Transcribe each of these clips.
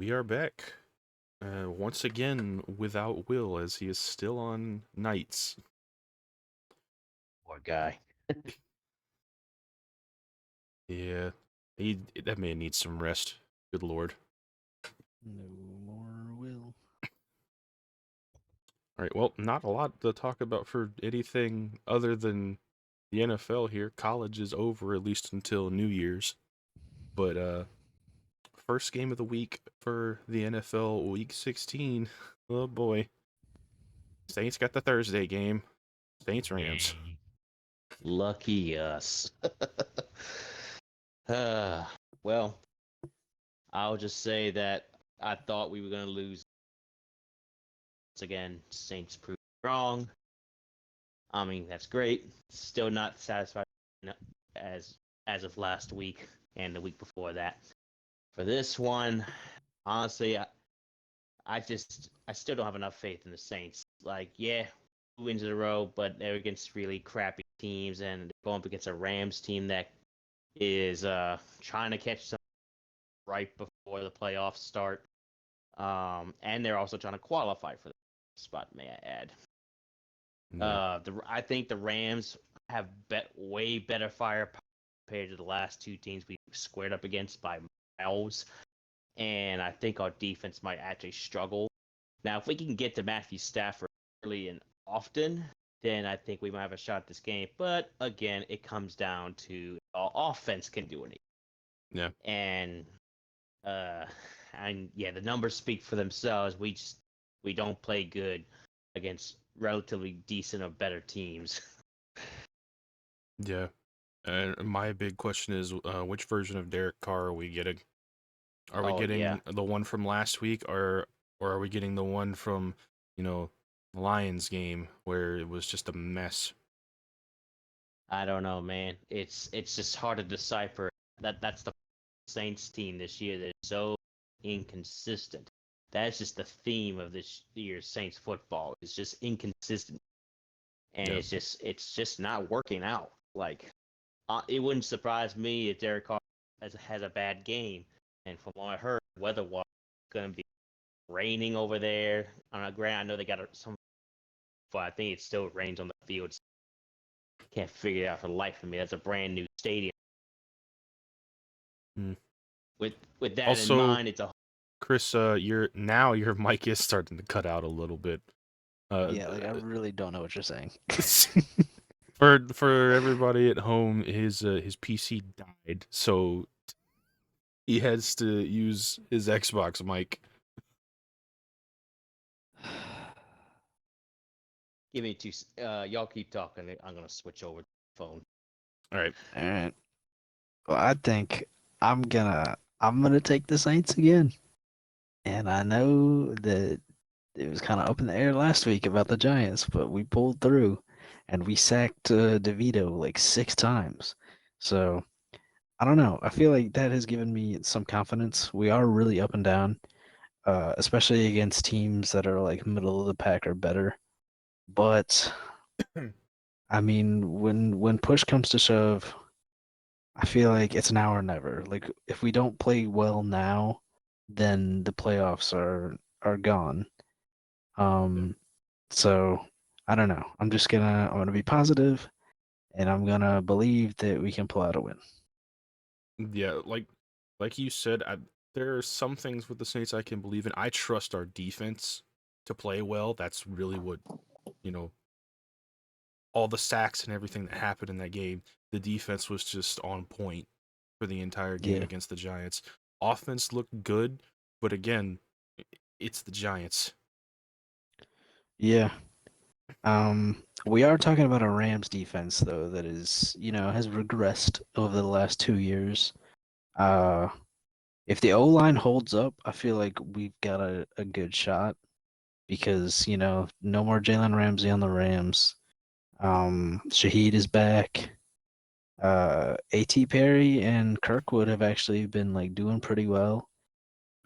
We are back. Once again without Will, as he is still on nights. Poor guy. Yeah, that man needs some rest. Good lord. No more will. All right, well, not a lot to talk about for anything other than the NFL here. College is over at least until New Year's. But first game of the week for the NFL week 16. Oh boy. Saints got the Thursday game. Saints Rams. Yay. Lucky us. uh, well, I'll just say that I thought we were going to lose. Once again, Saints proved wrong. I mean, that's great. Still not satisfied as as of last week and the week before that. For this one, honestly, I still don't have enough faith in the Saints. Like, yeah, 2 wins in a row, but they're against really crappy teams, and they're going up against a Rams team that is trying to catch some right before the playoffs start. And they're also trying to qualify for the spot, may I add. Yeah. I think the Rams have way better firepower compared to the last two teams we squared up against by miles. And I think our defense might actually struggle. Now, if we can get to Matthew Stafford early and often, then I think we might have a shot at this game. But again, it comes down to our offense can do anything. Yeah. And yeah, the numbers speak for themselves. We don't play good against relatively decent or better teams. Yeah. And my big question is, which version of Derek Carr are we getting? Are we Oh yeah, getting the one from last week, or are we getting the one from, the Lions game where it was just a mess? I don't know, man. It's just hard to decipher. That's the Saints team this year. They're so inconsistent. That's just the theme of this year's Saints football. It's just inconsistent, and Yeah. it's just not working out. Like, it wouldn't surprise me if Derek Carr has a bad game. And from what I heard, weather was going to be raining over there. On a ground, I know they got some, but I think it still rains on the field. Can't figure it out for the life of me. That's a brand new stadium. Hmm. With that in Also, mind, it's a Chris, your mic is starting to cut out a little bit. Uh, Yeah, like I really don't know what you're saying. for everybody at home, his PC died, so he has to use his Xbox mic. give me two. Y'all keep talking. I'm gonna switch over to the phone. All right. All right. Well, I think I'm gonna take the Saints again. And I know that it was kind of up in the air last week about the Giants, but we pulled through, and we sacked DeVito like 6 times. So I don't know. I feel like that has given me some confidence. We are really up and down, especially against teams that are like middle of the pack or better. But I mean, when push comes to shove, I feel like it's now or never. Like if we don't play well now, then the playoffs are gone. Yeah. Um, so I don't know. I'm gonna be positive, and I'm gonna believe that we can pull out a win. Yeah, like you said, there are some things with the Saints I can believe in. I trust our defense to play well. That's really what, you know, all the sacks and everything that happened in that game. The defense was just on point for the entire game Yeah, against the Giants. Offense looked good, but again, it's the Giants. yeah. We are talking about a Rams defense though that has regressed over the last 2 years. Uh, if the O line holds up, I feel like we've got a good shot because no more Jalen Ramsey on the Rams. Shaheed is back. A.T. Perry and Kirkwood have actually been like doing pretty well.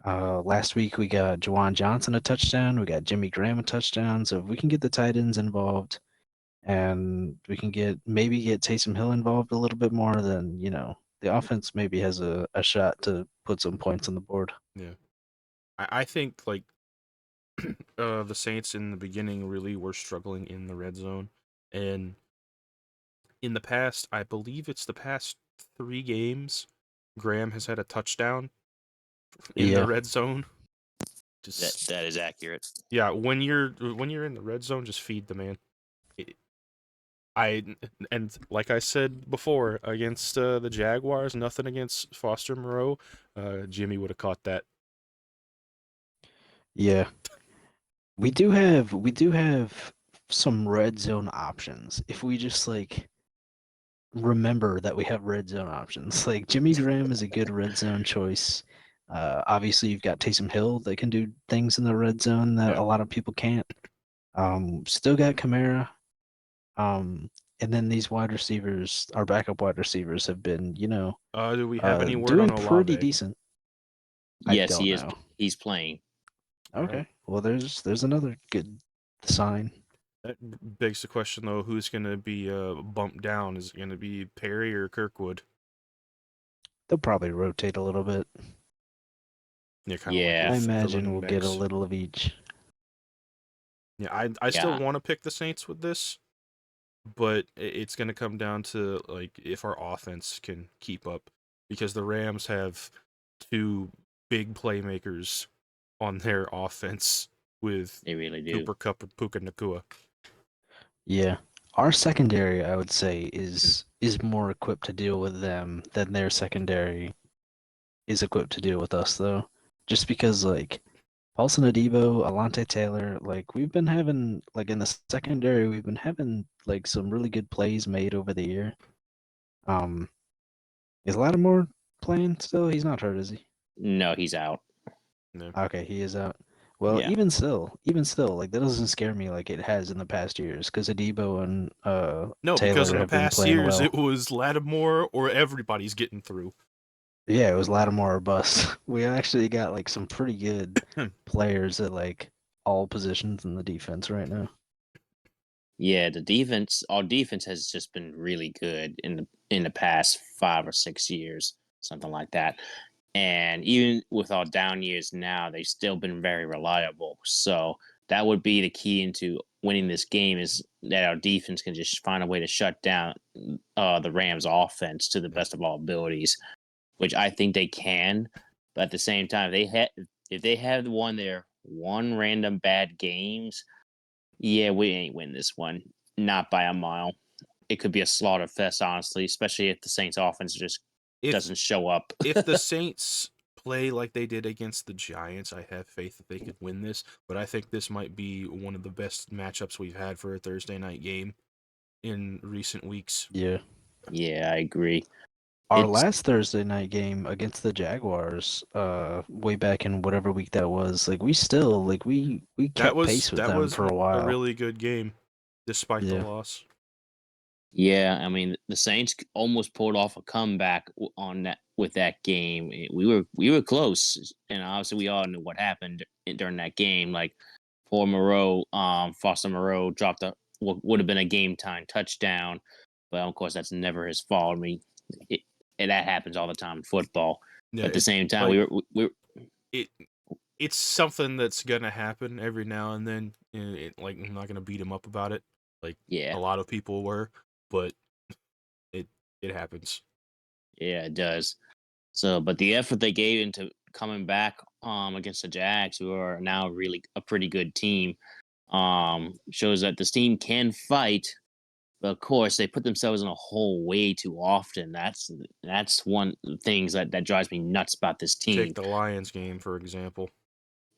Last week we got Jawan Johnson a touchdown. We got Jimmy Graham a touchdown. So if we can get the tight ends involved and we can maybe get Taysom Hill involved a little bit more, then the offense maybe has a shot to put some points on the board. Yeah. I think like the Saints in the beginning really were struggling in the red zone, and in the past, I believe it's the past 3 games, Graham has had a touchdown in the Yeah, red zone. That Just that is accurate. yeah, when you're in the red zone, just feed the man. It, I and like I said before against the Jaguars, nothing against Foster Moreau. Jimmy would have caught that. yeah. We do have some red zone options. If we just like remember that we have red zone options. Like Jimmy Graham is a good red zone choice. Obviously, you've got Taysom Hill that can do things in the red zone that Yeah. a lot of people can't. Still got Kamara. And then these wide receivers, our backup wide receivers, have been, Do we have any word doing on pretty Olave? decent. I Yes, don't he is. know. He's playing. All right. Okay, well, there's another good sign. That begs the question though, who's going to be bumped down? Is it going to be Perry or Kirkwood? They'll probably rotate a little bit. Yeah, kind of like Yeah, I with the imagine running we'll get a backs. little of each. Yeah, I still yeah. want to pick the Saints with this, but it's going to come down to like if our offense can keep up, because the Rams have two big playmakers on their offense with They really do. Cooper Kupp and Puka Nakua. Yeah. Our secondary, I would say, is more equipped to deal with them than their secondary is equipped to deal with us, though. Just because, like, Paulson Adebo, Alante Taylor, like, we've been having, like, in the secondary, we've been having, like, some really good plays made over the year. Um, is Lattimore playing still? He's not hurt, is he? No, he's out. No, Okay, he is out. Well, Yeah. even still, like that doesn't scare me like it has in the past years because Adebo and no, because Taylor in the have been past playing years it well. was Lattimore or everybody's getting through. Yeah, it was Lattimore or bust. We actually got like some pretty good players at like all positions in the defense right now. Yeah, our defense has just been really good in the past 5 or 6 years, something like that. And even with our down years now, they've still been very reliable. So that would be the key into winning this game is that our defense can just find a way to shut down the Rams' offense to the best of our abilities, which I think they can. But at the same time, if they have one random bad games, yeah, we ain't win this one. Not by a mile. It could be a slaughter fest, honestly, especially if the Saints offense just If doesn't show up. if the Saints play like they did against the Giants, I have faith that they could win this. But I think this might be one of the best matchups we've had for a Thursday night game in recent weeks. Yeah. Yeah, I agree. Our It's last Thursday night game against the Jaguars, way back in whatever week that was, like we still like we That kept was pace with that them was for a a while. really good game, despite the Yeah. loss. Yeah, I mean the Saints almost pulled off a comeback on that with that game. We were close, and obviously we all knew what happened during that game. Like poor Moreau, Foster Moreau dropped a what would have been a game time touchdown, but of course that's never his fault. I mean, it, and that happens all the time in football. Yeah, But at the it's same time, like we were it. It's something that's gonna happen every now and then. Like I'm not gonna beat him up about it, like yeah, a lot of people were, but it it happens. yeah, it does. So, but the effort they gave into coming back against the Jags, who are now really a pretty good team, shows that this team can fight. But of course, they put themselves in a hole way too often. That's one of the things that drives me nuts about this Take team. the Lions game for example.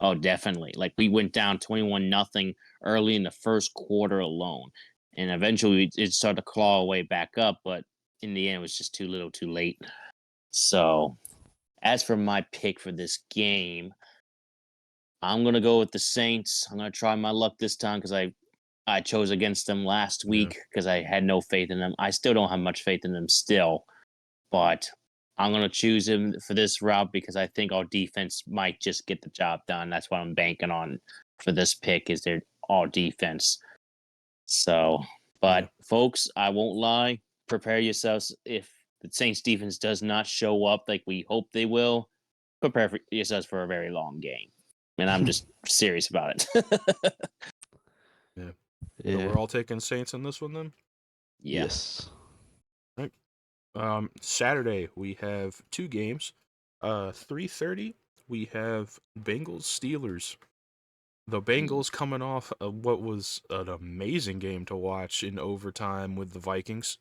Oh, definitely. Like we went down 21-0 early in the first quarter alone, and eventually it started to claw away back up. But in the end, it was just too little, too late. So, as for my pick for this game, I'm gonna go with the Saints. I'm gonna try my luck this time because I chose against them last Yeah. week because I had no faith in them. I still don't have much faith in them still, but I'm gonna choose him for this route because I think our defense might just get the job done. That's what I'm banking on for this pick is their all defense. So, Yeah. but folks, I won't lie. Prepare yourselves if the Saints defense does not show up like we hope they will. Prepare for yourselves for a very long game. and I'm just serious about it. So Yeah. we're all taking Saints on this one then. Yeah. Yes. Saturday we have 2 games. 3:30 we have Bengals Steelers. The Bengals coming off of what was an amazing game to watch in overtime with the Vikings.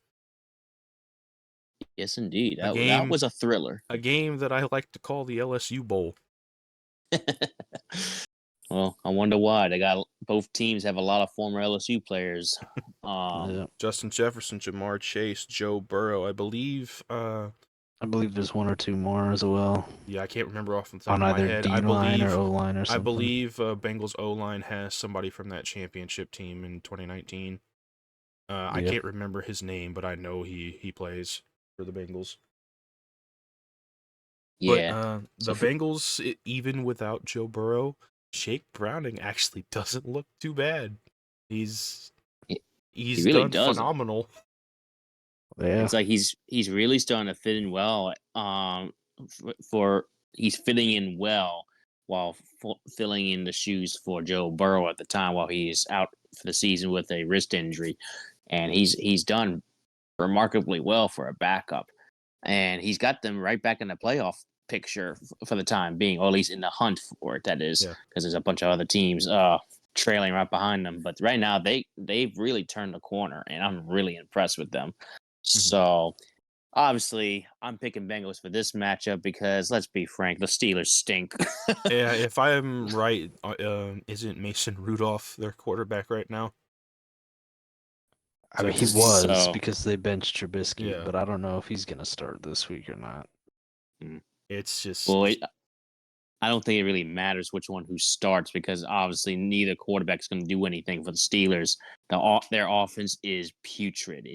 Yes, indeed. A That game was a thriller. a game that I like to call the LSU Bowl. Well, I wonder why. They got both teams have a lot of former LSU players. Yeah. Justin Jefferson, Jamar Chase, Joe Burrow. I believe I believe there's one or two more as well I can't remember off the top on of my either head. D line or O line or I something. believe Bengals O-line has somebody from that championship team in 2019. I Yeah. can't remember his name, but I know he plays for the Bengals. Yeah. But the Bengals, even without Joe Burrow, Jake Browning actually doesn't look too bad. He's really done doesn't. phenomenal. Yeah. It's like he's really starting to fit in well. For he's fitting in well while filling in the shoes for Joe Burrow at the time while he's out for the season with a wrist injury, and he's done remarkably well for a backup, and he's got them right back in the playoff picture for the time being, or at least in the hunt for it. That is, Yeah. because there's a bunch of other teams trailing right behind them. But right now they've really turned the corner, and I'm really impressed with them. So obviously, I'm picking Bengals for this matchup because let's be frank, the Steelers stink. Yeah, if I'm right, isn't Mason Rudolph their quarterback right now? I mean, he Is that- was So- because they benched Trubisky, Yeah. but I don't know if he's gonna start this week or not. It's just Well, I don't think it really matters which one who starts because obviously neither quarterback's going to do anything for the Steelers. Their offense is putrid.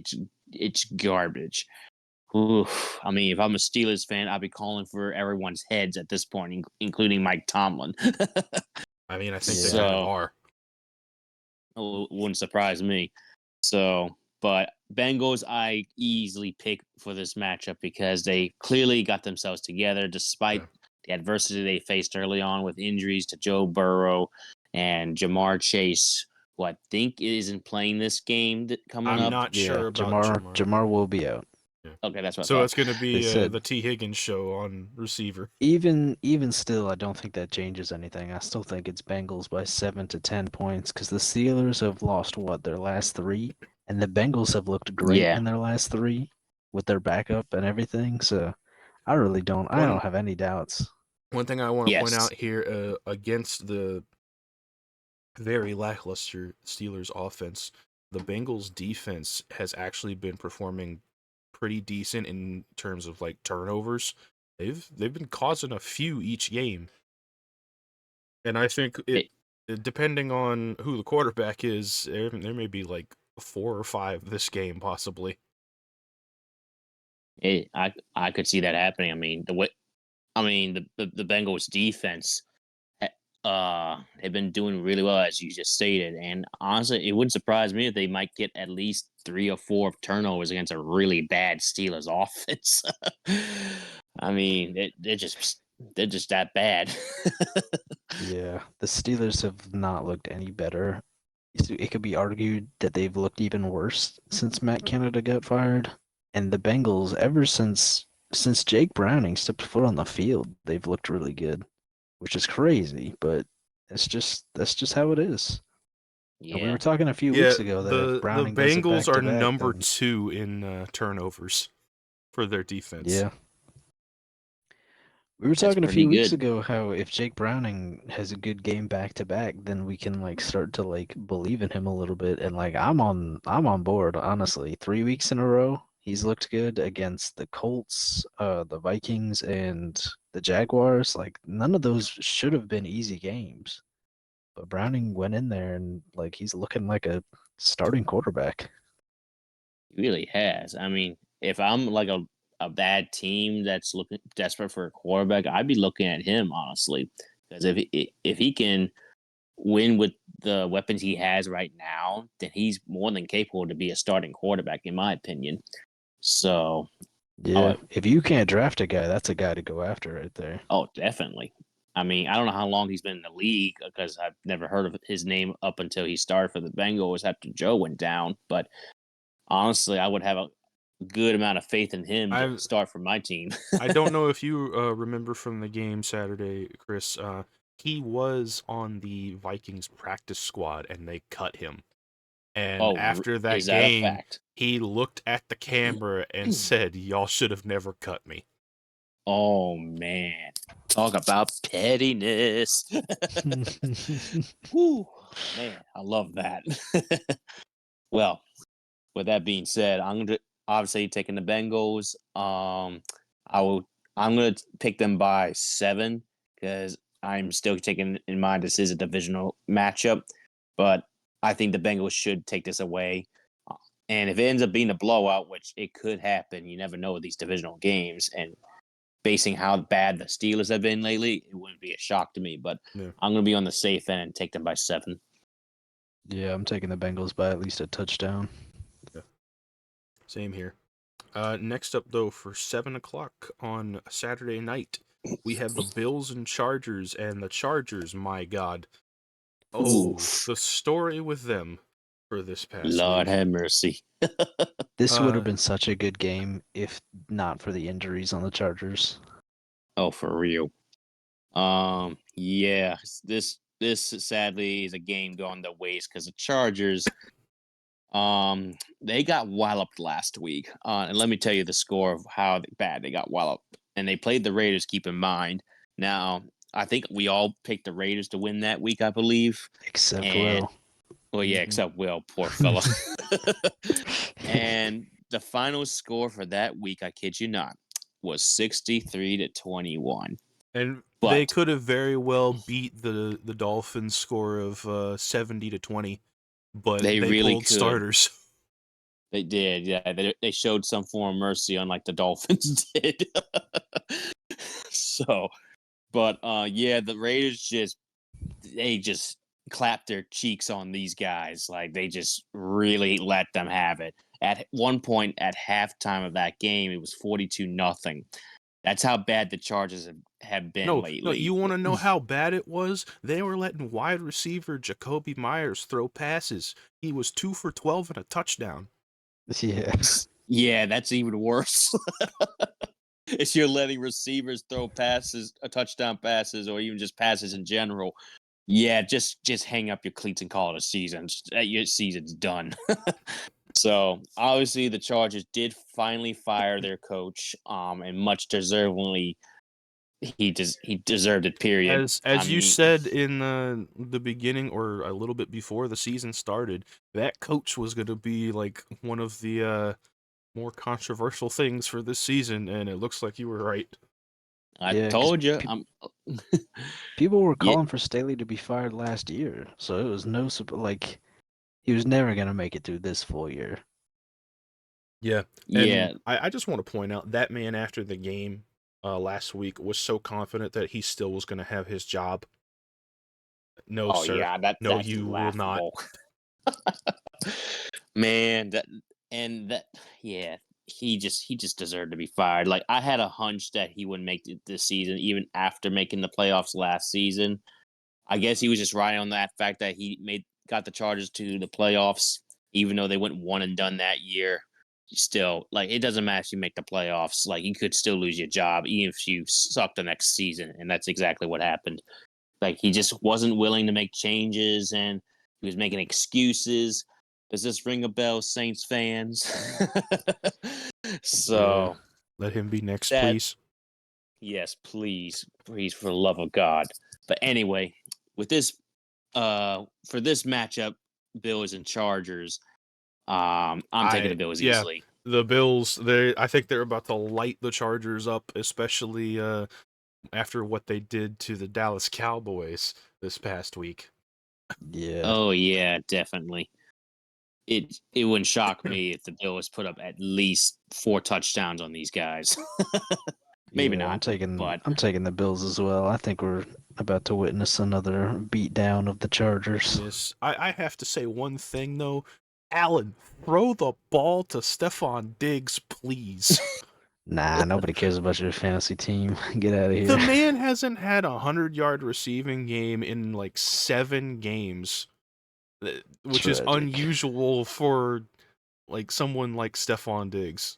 It's garbage. Oof. I mean, if I'm a Steelers fan, I'd be calling for everyone's heads at this point, including Mike Tomlin. I mean, I think they Yeah. kind of are. It wouldn't surprise me. So, but Bengals, I easily pick for this matchup because they clearly got themselves together despite Yeah. the adversity they faced early on with injuries to Joe Burrow and Jamar Chase, who I think isn't playing this game coming I'm up. not Yeah, sure about Jamar. Jamar will be out. Okay, that's what I So thought. it's going to be They said- the T. Higgins show on receiver. Even still, I don't think that changes anything. I still think it's Bengals by 7 to 10 points because the Steelers have lost their last 3, and the Bengals have looked great Yeah. in their last 3 with their backup and everything. So I really don't. I don't have any doubts. One thing I want to point Yes. out here against the very lackluster Steelers offense, the Bengals defense has actually been performing pretty decent in terms of like turnovers. They've been causing a few each game. And I think depending on who the quarterback is, there may be like 4 or 5 this game possibly. I could see that happening. I mean, the Bengals defense have been doing really well as you just stated, and honestly, it wouldn't surprise me if they might get at least 3 or 4 turnovers against a really bad Steelers offense. I mean, they're just that bad. Yeah, the Steelers have not looked any better. So it could be argued that they've looked even worse since Matt Canada got fired. And the Bengals, ever since Jake Browning stepped foot on the field, they've looked really good, which is crazy, but that's just how it is. And we Yeah, were talking a few weeks ago that if Browning the does it Bengals are back-to-back, number then- 2 in turnovers for their defense. Yeah. We were That's talking a pretty few weeks good. ago how if Jake Browning has a good game back to back, then we can like start to like believe in him a little bit. And like I'm on board, honestly. 3 weeks in a row, he's looked good against the Colts, the Vikings, and the Jaguars. Like none of those should have been easy games. But Browning went in there and like he's looking like a starting quarterback. He really has. I mean, if I'm like a bad team that's looking desperate for a quarterback, I'd be looking at him honestly, because if he can win with the weapons he has right now, then he's more than capable to be a starting quarterback, in my opinion. So, Yeah. If you can't draft a guy, that's a guy to go after right there. oh, definitely. I mean, I don't know how long he's been in the league because I've never heard of his name up until he started for the Bengals after Joe went down. But honestly, I would have a good amount of faith in him to I start for my team. I don't know if you remember from the game Saturday, Chris. He was on the Vikings practice squad, and they cut him. And after Is that that a game, fact? he looked at the camera and said, "Y'all should have never cut me." Oh man, talk about pettiness. Whew, man, I love that. Well, with that being said, I'm gonna obviously taking the Bengals. I will. I'm gonna pick them by 7 because I'm still taking in mind this is a divisional matchup, but I think the Bengals should take this away. And if it ends up being a blowout, which it could happen, you never know with these divisional games. And basing how bad the Steelers have been lately, it wouldn't be a shock to me. But Yeah. I'm gonna be on the safe end and take them by 7. Yeah, I'm taking the Bengals by at least a touchdown. Same here. Next up, though, for 7 o'clock on Saturday night, we have the Bills and Chargers, and the Chargers, my God. Oh, Oof. the story with them for this past Lord week. have mercy. This would have Uh, been such a good game if not for the injuries on the Chargers. Oh, for real. Yeah, this sadly is a game going to waste because the Chargers, they got walloped last week. And let me tell you the score of how bad they got walloped. And they played the Raiders. Keep in mind. Now, I think we all picked the Raiders to win that week, I believe. Except And Will. well, yeah, Mhm. except Will, poor fella. And the final score for that week, I kid you not, was 63-21. And they But could have very well beat the Dolphins' score of 70-20, but they they really pulled could. starters. They did, yeah. They showed some form of mercy, unlike the Dolphins did. So, but yeah, the Raiders just clapped their cheeks on these guys. Like they just really let them have it. At one point at halftime of that game, it was 42-0. That's how bad the Chargers have been No, lately. you want to know how bad it was? They were letting wide receiver Jacoby Myers throw passes. He was 2 for 12 and a touchdown. Yeah. Yeah, that's even worse. If you're letting receivers throw passes, touchdown passes, or even just passes in general, yeah, just hang up your cleats and call it a season. Your season's done. So obviously, the Chargers did finally fire their coach, and much deservingly, he deserved it. Period. I As you mean, said in the beginning or a little bit before the season started, that coach was going to be like one of the more controversial things for this season, and it looks like you were right. I Yeah, because told you. people were Yeah, calling for Staley to be fired last year, so it was like he was never gonna make it through this full year. Yeah, and yeah. I just want to point out that man after the game last week was so confident that he still was going to have his job. No, Oh sir. yeah, No, that's you will not. laughable. Man, that yeah, he just deserved to be fired. Like I had a hunch that he wouldn't make it this season, even after making the playoffs last season. I guess he was just riding on that fact that he got the Chargers to the playoffs, even though they went one and done that year. Still, like it doesn't matter if you make the playoffs. Like you could still lose your job, even if you suck the next season, and that's exactly what happened. Like he just wasn't willing to make changes, and he was making excuses. Does this ring a bell, Saints fans? Yeah. So Let him be next, that please. yes, please, please, for the love of God. But anyway, with this, for this matchup, Bills and Chargers, I'm taking the Bills Yeah, easily. the Bills, I think they're about to light the Chargers up, especially after what they did to the Dallas Cowboys this past week. Yeah. Oh yeah, definitely. It wouldn't shock me if the Bills put up at least 4 touchdowns on these guys. Maybe Yeah, not, but I'm taking the Bills as well. I think we're about to witness another beatdown of the Chargers. Yes, I have to say one thing though. Allen, throw the ball to Stephon Diggs, please. Nah, nobody cares about your fantasy team. Get out of here. The man hasn't had a 100-yard receiving game in like 7 games, which is Tragic. unusual for like someone like Stephon Diggs.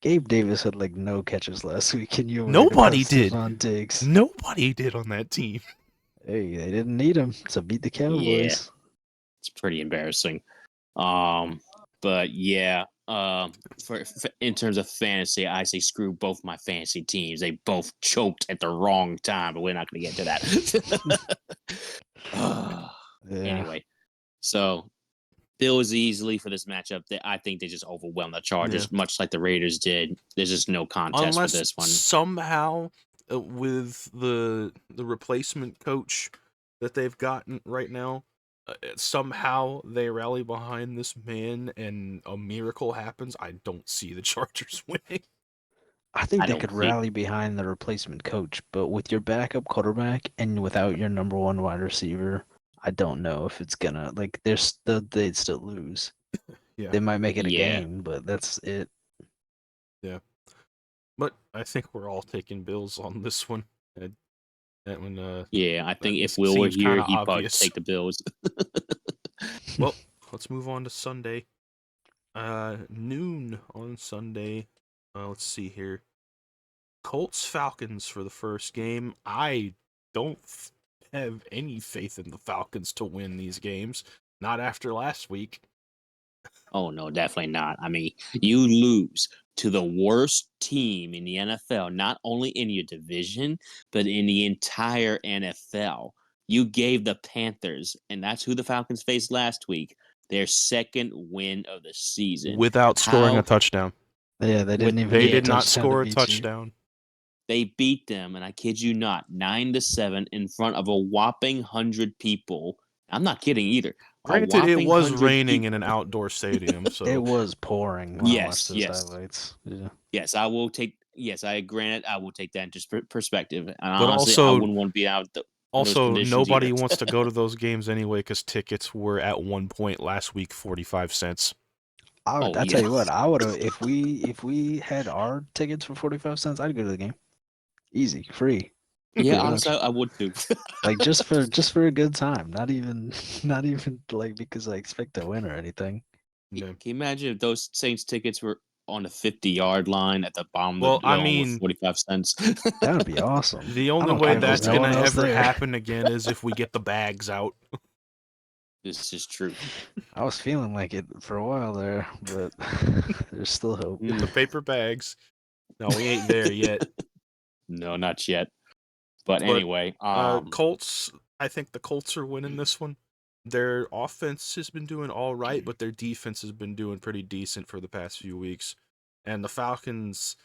Gabe Davis had like no catches last week, and you're worried about Nobody did. Stephon Diggs. Nobody did on that team. Hey, they didn't need him to beat the Yeah, Cowboys. it's pretty embarrassing. But yeah, for in terms of fantasy, I say screw both my fantasy teams. They both choked at the wrong time, but we're not going to get to that. Yeah. Anyway, so Bills easily for this matchup. I think they just overwhelmed the Chargers, much like the Raiders did. There's just no contest Unless for this one. somehow with the replacement coach that they've gotten right now, somehow they rally behind this man and a miracle happens. I don't see the Chargers winning. I think I they don't could think- rally behind the replacement coach, but with your backup quarterback and without your number one wide receiver, I don't know if it's gonna like they'd still lose. Yeah. They might make it a Yeah. game, but that's it. But I think we're all taking Bills on this one. That one, Yeah, I think it if Will were seems here, kinda he'd probably obvious. take the Bills. Well, let's move on to Sunday. Noon on Sunday. Let's see here. Colts Falcons for the first game. I don't have any faith in the Falcons to win these games. Not after last week. Oh no, definitely not. I mean, you lose to the worst team in the NFL, not only in your division, but in the entire NFL. You gave the Panthers, and that's who the Falcons faced last week, their second win of the season. Without scoring How- a touchdown. Yeah, they didn't even They get did a not touchdown score to a beat you. touchdown. They beat them, and I kid you not, 9-7 in front of a whopping 100 people. I'm not kidding either. Granted, it was 100 raining in an outdoor stadium, so It was pouring when I Yes, watched those yes. highlights. Yeah. Yes, I will take. Yes, I granted I will take that into perspective. And But honestly, I also- wouldn't want to be out in those Also, conditions nobody either. wants to go to those games anyway because tickets were at one point last week 45 cents. I Oh, tell yeah. you what, I would have if we had our tickets for 45 cents, I'd go to the game. Easy, free. Yeah, Pretty honestly, much. I would too. Like just for a good time. Not even like because I expect to win or anything. Yeah. Can you imagine if those Saints tickets were on the 50-yard line at the bottom Well, of the I dome mean- with 45 cents? That would be awesome. The I only don't way care if there's that's no gonna one else ever there. happen again is if we get the bags out. This is true. I was feeling like it for a while there, but there's still hope. Get the paper bags. No, we ain't there yet. No, not yet. But But, anyway, Colts, I think the Colts are winning this one. Their offense has been doing all right, but their defense has been doing pretty decent for the past few weeks. And the Falcons'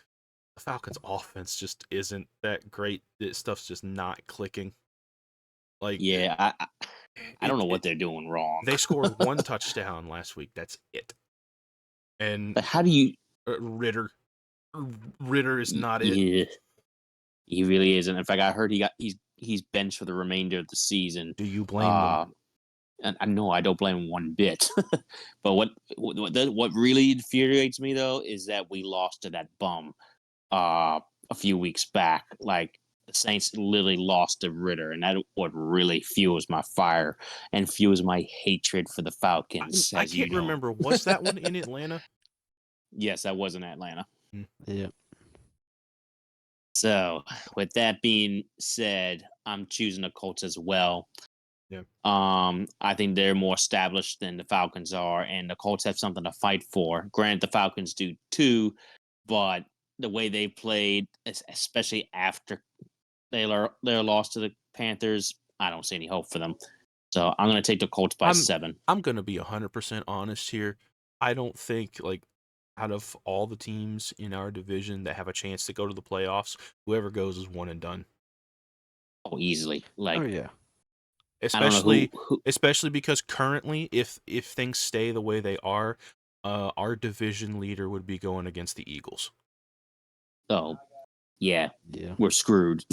offense just isn't that great. This stuff's just not clicking. Like, yeah, I don't know it- what they're doing wrong. they scored one touchdown last week. That's it. And But how do you? Ritter is not it. Yeah, he really isn't. In fact, I heard he's benched for the remainder of the season. Do you blame them? And I know I don't blame him one bit. But what really infuriates me though is that we lost to that bum a few weeks back. Like the Saints literally lost to Ritter, and that what really fuels my fire and fuels my hatred for the Falcons. I as you can't know. remember. Was that one in Atlanta? Yes, that was in Atlanta. Yeah. So, with that being said, I'm choosing the Colts as well. Yeah. I think they're more established than the Falcons are, and the Colts have something to fight for. Granted, the Falcons do too, but the way they played, especially after their loss to the Panthers, I don't see any hope for them. So I'm going to take the Colts by 7. I'm gonna be 100% honest here. I don't think like out of all the teams in our division that have a chance to go to the playoffs, whoever goes is one and done. Oh, easily. Like Oh yeah. I don't know who Especially because currently, if things stay the way they are, our division leader would be going against the Eagles. Oh, yeah, Yeah. we're screwed.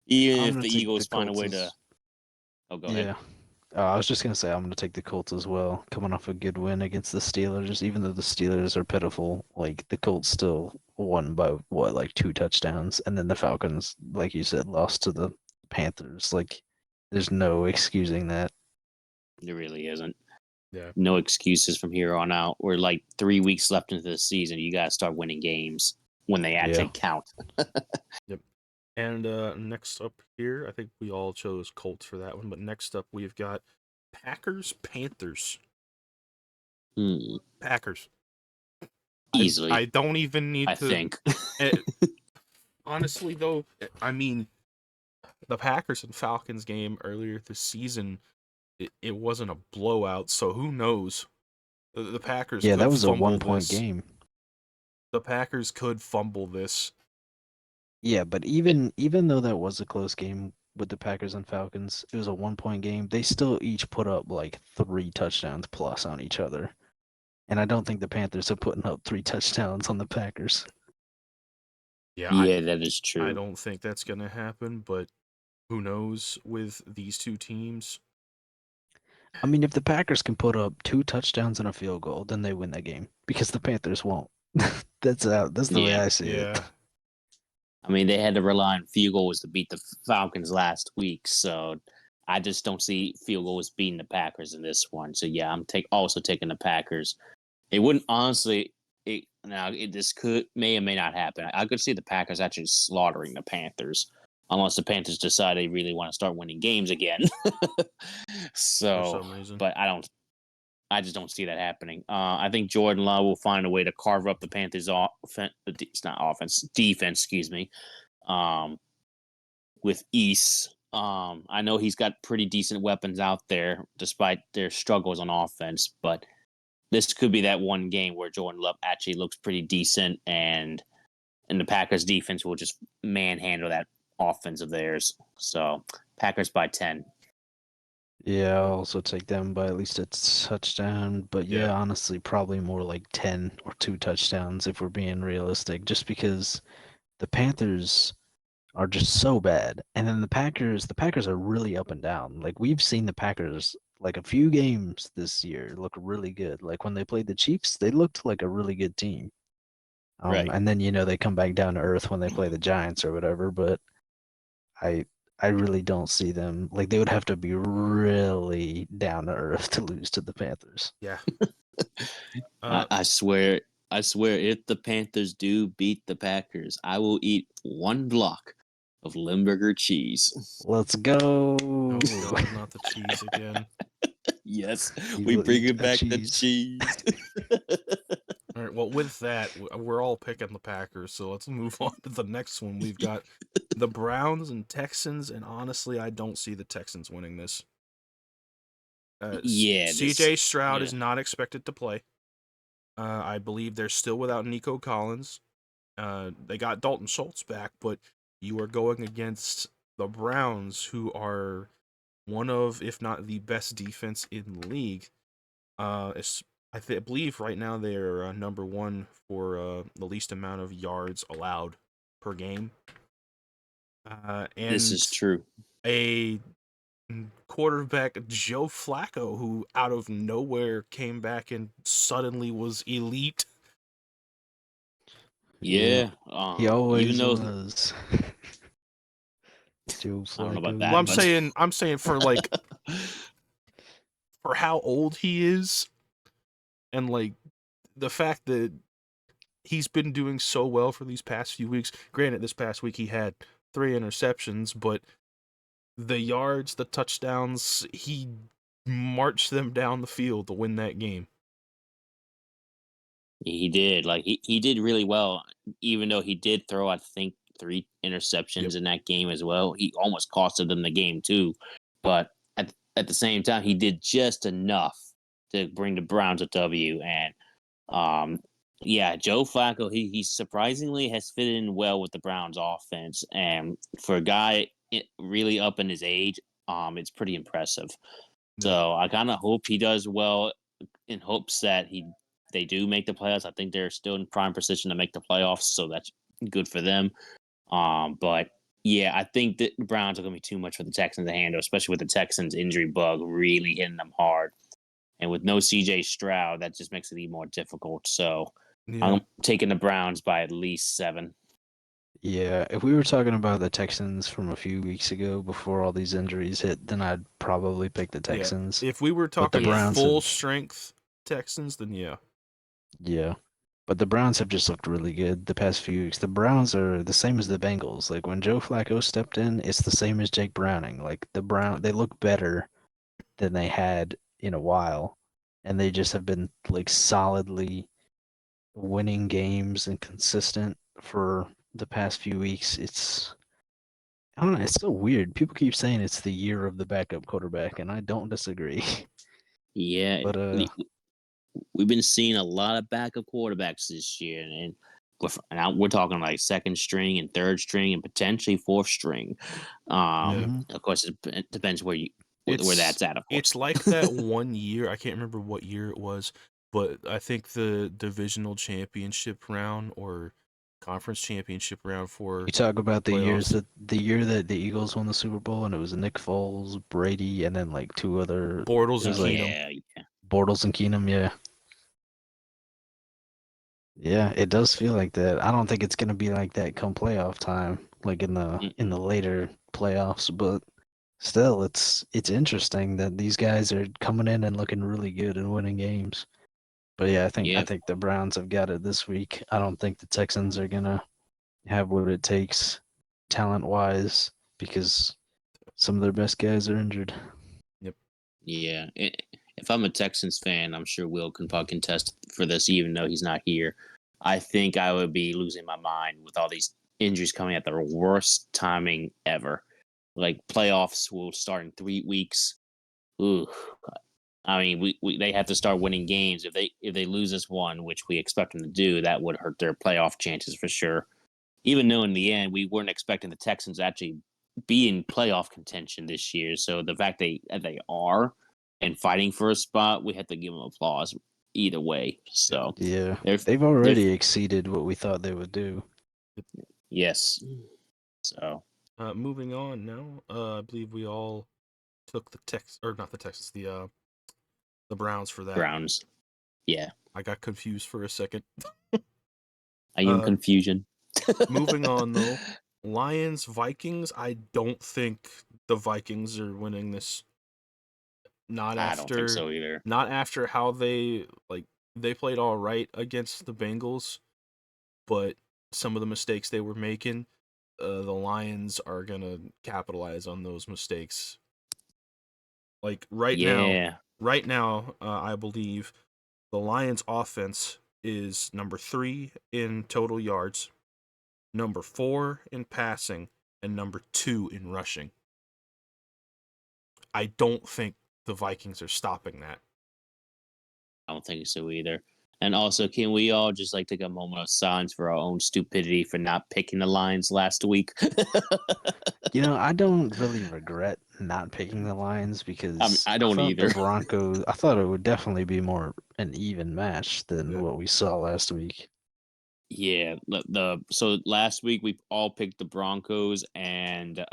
Even I'm if gonna the take Eagles find a way Colts to. as- Oh, go yeah. ahead. I was just gonna say I'm gonna take the Colts as well, coming off a good win against the Steelers. Even though the Steelers are pitiful, like the Colts still won by what, like 2 touchdowns, and then the Falcons, like you said, lost to the Panthers. Like, there's no excusing that. There really isn't. Yeah. No excuses from here on out. We're like 3 weeks left into the season. You got to start winning games when they actually count. Yep. And next up here, I think we all chose Colts for that one. But next up, we've got Packers Panthers. Packers. Easily, I don't even need I to. think. Honestly, though, I mean, the Packers and Falcons game earlier this season, it wasn't a blowout, so who knows? The Packers Yeah, could that was a fumble 1 point this. game. The Packers could fumble this. Yeah, but even though that was a close game with the Packers and Falcons, it was a 1 point game. They still each put up like 3 touchdowns plus on each other. And I don't think the Panthers are putting up 3 touchdowns on the Packers. Yeah, that is I true. don't think that's going to happen, but who knows with these two teams? I mean, if the Packers can put up 2 touchdowns and a field goal, then they win that game because the Panthers won't. That's the way I see it. Yeah. I mean, they had to rely on field goals to beat the Falcons last week, so I just don't see field goals beating the Packers in this one. So yeah, I'm also taking the Packers. It wouldn't honestly. This may or may not happen. I could see the Packers actually slaughtering the Panthers, unless the Panthers decide they really want to start winning games again. For So, some reason. but I just don't see that happening. I think Jordan Love will find a way to carve up the Panthers' defense. Excuse me. With ease. I know he's got pretty decent weapons out there, despite their struggles on offense. But this could be that one game where Jordan Love actually looks pretty decent, and the Packers' defense will just manhandle that offense of theirs. So Packers by 10. Yeah, I'll also take them by at least a touchdown. But yeah, Yeah. honestly, probably more like 10 or 2 touchdowns if we're being realistic, just because the Panthers are just so bad. And then the Packers are really up and down. Like, we've seen the Packers like a few games this year look really good. Like when they played the Chiefs, they looked like a really good team. Right. And then they come back down to earth when they play the Giants or whatever. But I I really don't see them, like, they would have to be really down to earth to lose to the Panthers. Yeah. I swear, if the Panthers do beat the Packers, I will eat 1 block of Limburger cheese. Let's go. Oh God, not the cheese again. Yes, You we will bring eat it a back cheese. the cheese. All right. Well, with that, we're all picking the Packers, so let's move on to the next one. We've got the Browns and Texans, and honestly, I don't see the Texans winning this. Yeah, CJ Stroud yeah. is not expected to play. I believe they're still without Nico Collins. They got Dalton Schultz back, but you are going against the Browns, who are one of, if not the best defense in the league. I believe right now they're number one for the least amount of yards allowed per game. And This is true. a quarterback, Joe Flacco, who out of nowhere came back and suddenly was elite. Yeah, He always even though was. Joe I don't know about Flacco. that, Well, but I'm saying for like for how old he is, and like the fact that he's been doing so well for these past few weeks. Granted, this past week he had 3 interceptions, but the yards, the touchdowns, he marched them down the field to win that game. he did. Like he did really well, even though he did throw, I think, 3 interceptions in that game as well. He almost costed them the game too, but at the same time, he did just enough to bring the Browns a W. And yeah, Joe Flacco, he surprisingly has fit in well with the Browns offense, and for a guy really up in his age, it's pretty impressive. So I kind of hope he does well, in hopes that they do make the playoffs. I think they're still in prime position to make the playoffs, so that's good for them. But Yeah, I think that the Browns are going to be too much for the Texans to handle, especially with the Texans' injury bug really hitting them hard. And with no CJ Stroud, that just makes it even more difficult. So Yeah. I'm taking the Browns by at least 7. Yeah, if we were talking about the Texans from a few weeks ago before all these injuries hit, then I'd probably pick the Yeah. Texans. If we were But the talking Browns full have, strength Texans, then yeah. yeah. But the Browns have just looked really good the past few weeks. The Browns are the same as the Bengals. Like when Joe Flacco stepped in, it's the same as Jake Browning. Like they look better than they had in a while, and they just have been like solidly winning games and consistent for the past few weeks. I don't know, it's so weird. People keep saying it's the year of the backup quarterback, and I don't disagree. Yeah, But we've been seeing a lot of backup quarterbacks this year, and we're talking like second string and third string and potentially fourth string. Yeah. mhm. Of course, it depends where It's that's at. Of course, it's like that one year, I can't remember what year it was, but I think the divisional championship round or conference championship round You for talk about playoffs. the year that the Eagles won the Super Bowl, and it was Nick Foles, Brady, and then like two other. Bortles It and was like Keenum. yeah, Bortles and Keenum. Yeah, yeah. It does feel like that. I don't think it's gonna be like that come playoff time, like in the mm-mm. later playoffs. But still, it's interesting that these guys are coming in and looking really good and winning games. But yeah, I Yeah, think the Browns have got it this week. I don't think the Texans are gonna have what it takes talent wise because some of their best guys are injured. Yep. yeah. If I'm a Texans fan, I'm sure Will can probably contest for this, even though he's not here. I think I would be losing my mind with all these injuries coming at the worst timing ever. Like playoffs will start in 3 weeks. Ooh, I mean, they have to start winning games. If they lose this one, which we expect them to do, that would hurt their playoff chances for sure. Even though in the end we weren't expecting the Texans to actually be in playoff contention this year, so the fact they are and fighting for a spot, we have to give them applause either way. Yeah. So Yeah, they're they've they're already exceeded what we thought they would do. yes. So Moving on now. I believe we all took the Tex or not the Texans, the Browns for that. Browns, yeah, I got confused for a second. I am Uh, confusion. moving on though. Lions Vikings. I don't think the Vikings are winning this. Not I don't think after so either. not after how they played all right against the Bengals, but some of the mistakes they were making, the Lions are gonna capitalize on those mistakes. Like Yeah, right now, I believe the Lions offense is number 3 in total yards, number 4 in passing, and number 2 in rushing. I don't think the Vikings are stopping that. I don't think so either. And also, can we all just like take a moment of silence for our own stupidity for not picking the Lions last week? You know, I don't really regret not picking the Lions because I I don't thought the either. Broncos, I thought it would definitely be more an even match than Yeah. what we saw last week. Yeah, so last week we all picked the Broncos, and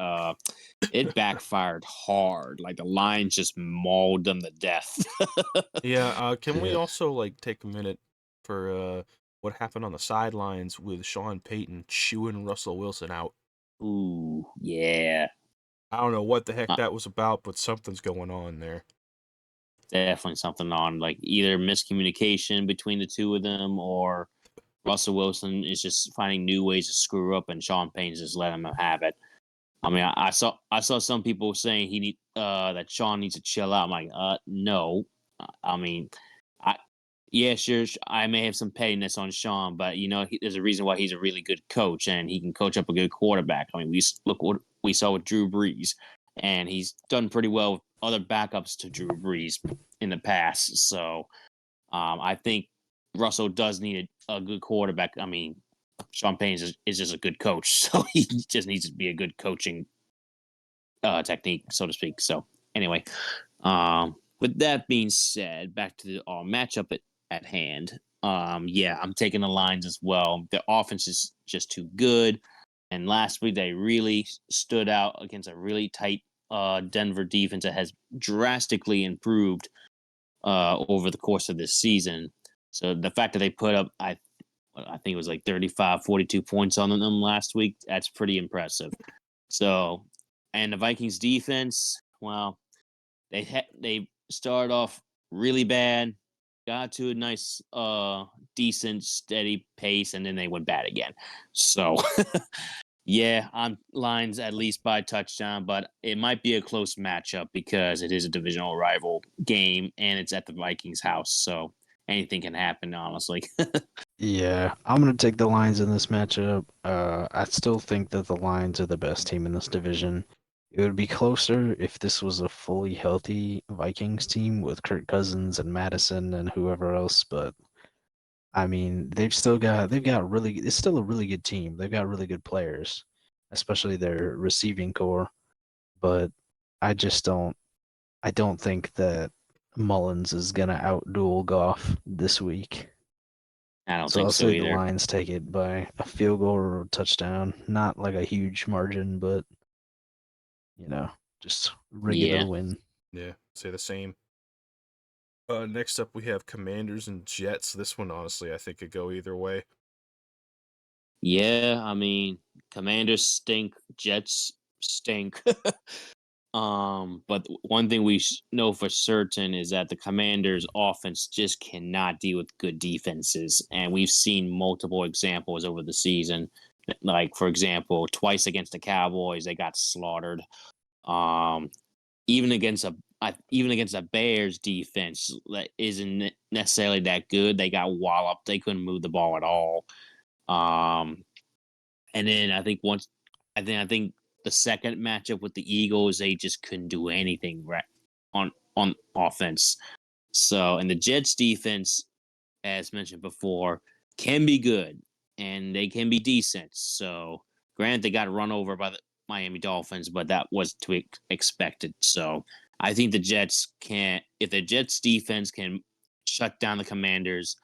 it backfired hard. Like the Lions just mauled them to death. Yeah, can we Yeah. also like take a minute for what happened on the sidelines with Sean Payton chewing Russell Wilson out? Ooh, yeah, I don't know what the heck uh, that was about, but something's going on there. definitely something on like either miscommunication between the two of them, or Russell Wilson is just finding new ways to screw up, and Sean Payne's just letting him have it. I mean, I saw some people saying that Sean needs to chill out. I'm like, no. I mean, I yeah, sure. I may have some pettiness on Sean, but there's a reason why he's a really good coach, and he can coach up a good quarterback. I mean, look what we saw with Drew Brees, and he's done pretty well with other backups to Drew Brees in the past. So, I think Russell does need a good quarterback. I mean, Sean Payne is just a good coach, so he just needs to be a good coaching technique, so to speak. So, anyway, with that being said, back to our matchup at hand. Yeah, I'm taking the lines as well. The offense is just too good. And last week they really stood out against a really tight Denver defense that has drastically improved over the course of this season. So the fact that they put up, I think it was like 35, 42 points on them last week, that's pretty impressive. So, and the Vikings defense, well, they started off really bad, got to a nice, decent, steady pace, and then they went bad again. So, yeah, I'm Lions at least by touchdown, but it might be a close matchup because it is a divisional rival game and it's at the Vikings' house. So anything can happen, honestly. Yeah, I'm gonna take the Lions in this matchup. I still think that the Lions are the best team in this division. It would be closer if this was a fully healthy Vikings team with Kirk Cousins and Madison and whoever else, but I mean, they've got really it's still a really good team. They've got really good players, especially their receiving core, but I just don't think that Mullins is gonna outduel Goff this week. I don't So think I'll so say the either. Lions take it by a field goal or a touchdown. Not like a huge margin, but just regular Yeah. win. Yeah, say the same. Next up, we have Commanders and Jets. This one, honestly, I think could go either way. Yeah, I mean, Commanders stink, Jets stink. But one thing we know for certain is that the Commanders' offense just cannot deal with good defenses, and we've seen multiple examples over the season. Like, for example, twice against the Cowboys, they got slaughtered. Um, even against a Bears defense that isn't necessarily that good, they got walloped. They couldn't move the ball at all. Um, and then I think the second matchup with the Eagles, they just couldn't do anything right on offense. So, and the Jets defense, as mentioned before, can be good and they can be decent. So, granted, they got run over by the Miami Dolphins, but that was to be expected. So, I think the Jets can, if the Jets defense can shut down the Commanders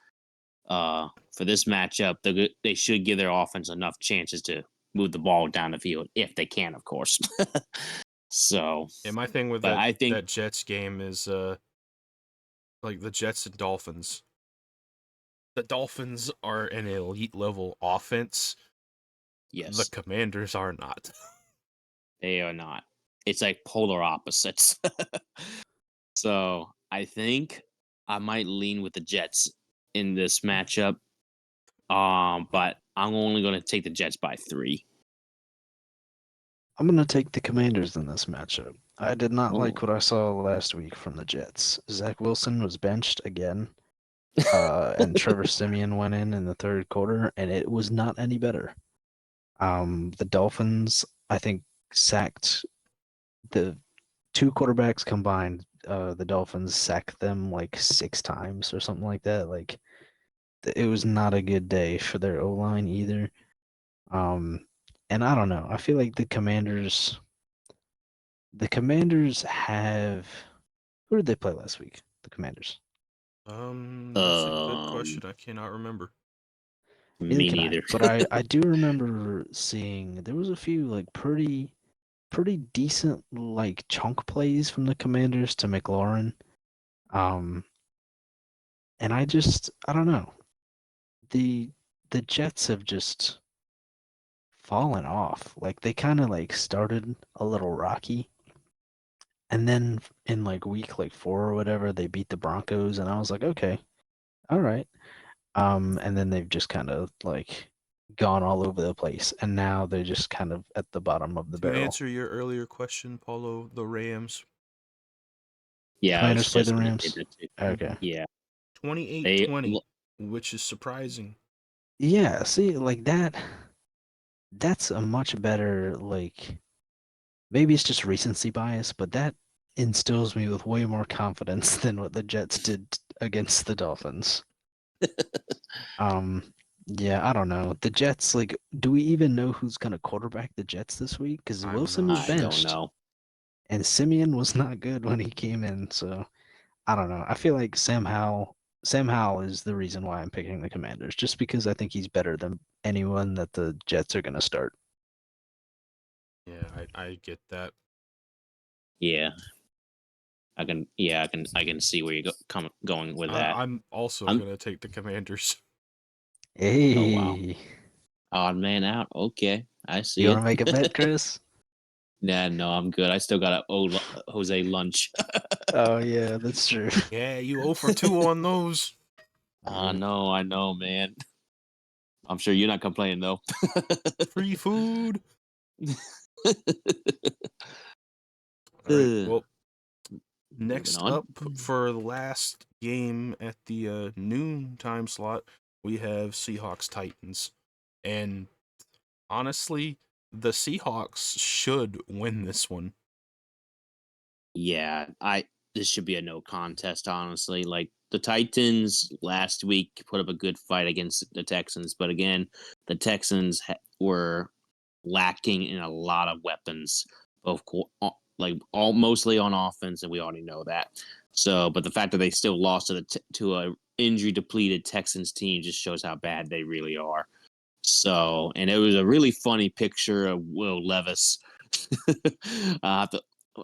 for this matchup, they should give their offense enough chances to move the ball down the field if they can, of course. So, And my thing with but I think that Jets game is like the Jets and Dolphins. The Dolphins are an elite level offense. The yes, Commanders are not. they are not. It's like polar opposites. So I think I might lean with the Jets in this matchup. But I'm only going to take the Jets by 3. I'm gonna take the Commanders in this matchup. I did not like Oh. what I saw last week from the Jets. Zach Wilson was benched again, and Trevor Simeon went in the third quarter, and it was not any better. The Dolphins, I think, sacked the two quarterbacks combined. The Dolphins sacked them like 6 times or something like that. Like it was not a good day for their O line either. And I don't know. I feel like the Commanders have. Who did they play last week? The Commanders. That's a good Um, question. I cannot remember. Neither Me can I. neither. But I do remember seeing there was a few like pretty decent like chunk plays from the Commanders to McLaurin. Um, and I don't know. The the Jets have just fallen off. Like they kind of like started a little rocky, and then in like week like 4 or whatever, they beat the Broncos, and I was like, okay, all right. And then they've just kind of like gone all over the place, and now they're just kind of at the bottom of the To barrel. answer your earlier question, Paulo, the Rams, Yeah, I was Commanders play the just going to say Rams. that too. Okay. Yeah, they 28-20, which is surprising. Yeah, see, like that's a much better like maybe it's just recency bias, but that instills me with way more confidence than what the Jets did against the Dolphins. Um, yeah, I don't know. The Jets, like, do we even know who's gonna quarterback the Jets this week? Because I'm Wilson not was I don't sure. benched know. and Simeon was not good when he came in, so I don't know. I feel like Sam Howell is the reason why I'm picking the Commanders, just because I think he's better than anyone that the Jets are gonna start. Yeah, I get that. Yeah, I can see where you're going with that. I'm also I'm- gonna take the Commanders. Hey, Oh wow, odd man out. Okay, I you see want it. to make a bet, Chris? Nah, no, I'm good. I still got to owe Jose lunch. Oh yeah, that's true. Yeah, you 0 for 2 on those. I know, man. I'm sure you're not complaining though. Free food. All right. Well, Moving next on. up for the last game at the noon time slot, we have Seahawks Titans, and honestly, the Seahawks should win this one. Yeah, this should be a no contest, honestly. Like the Titans last week put up a good fight against the Texans, but again, the Texans were lacking in a lot of weapons, both mostly on offense, and we already know that. So, but the fact that they still lost to a injury depleted Texans team just shows how bad they really are. So, and it was a really funny picture of Will Levis. I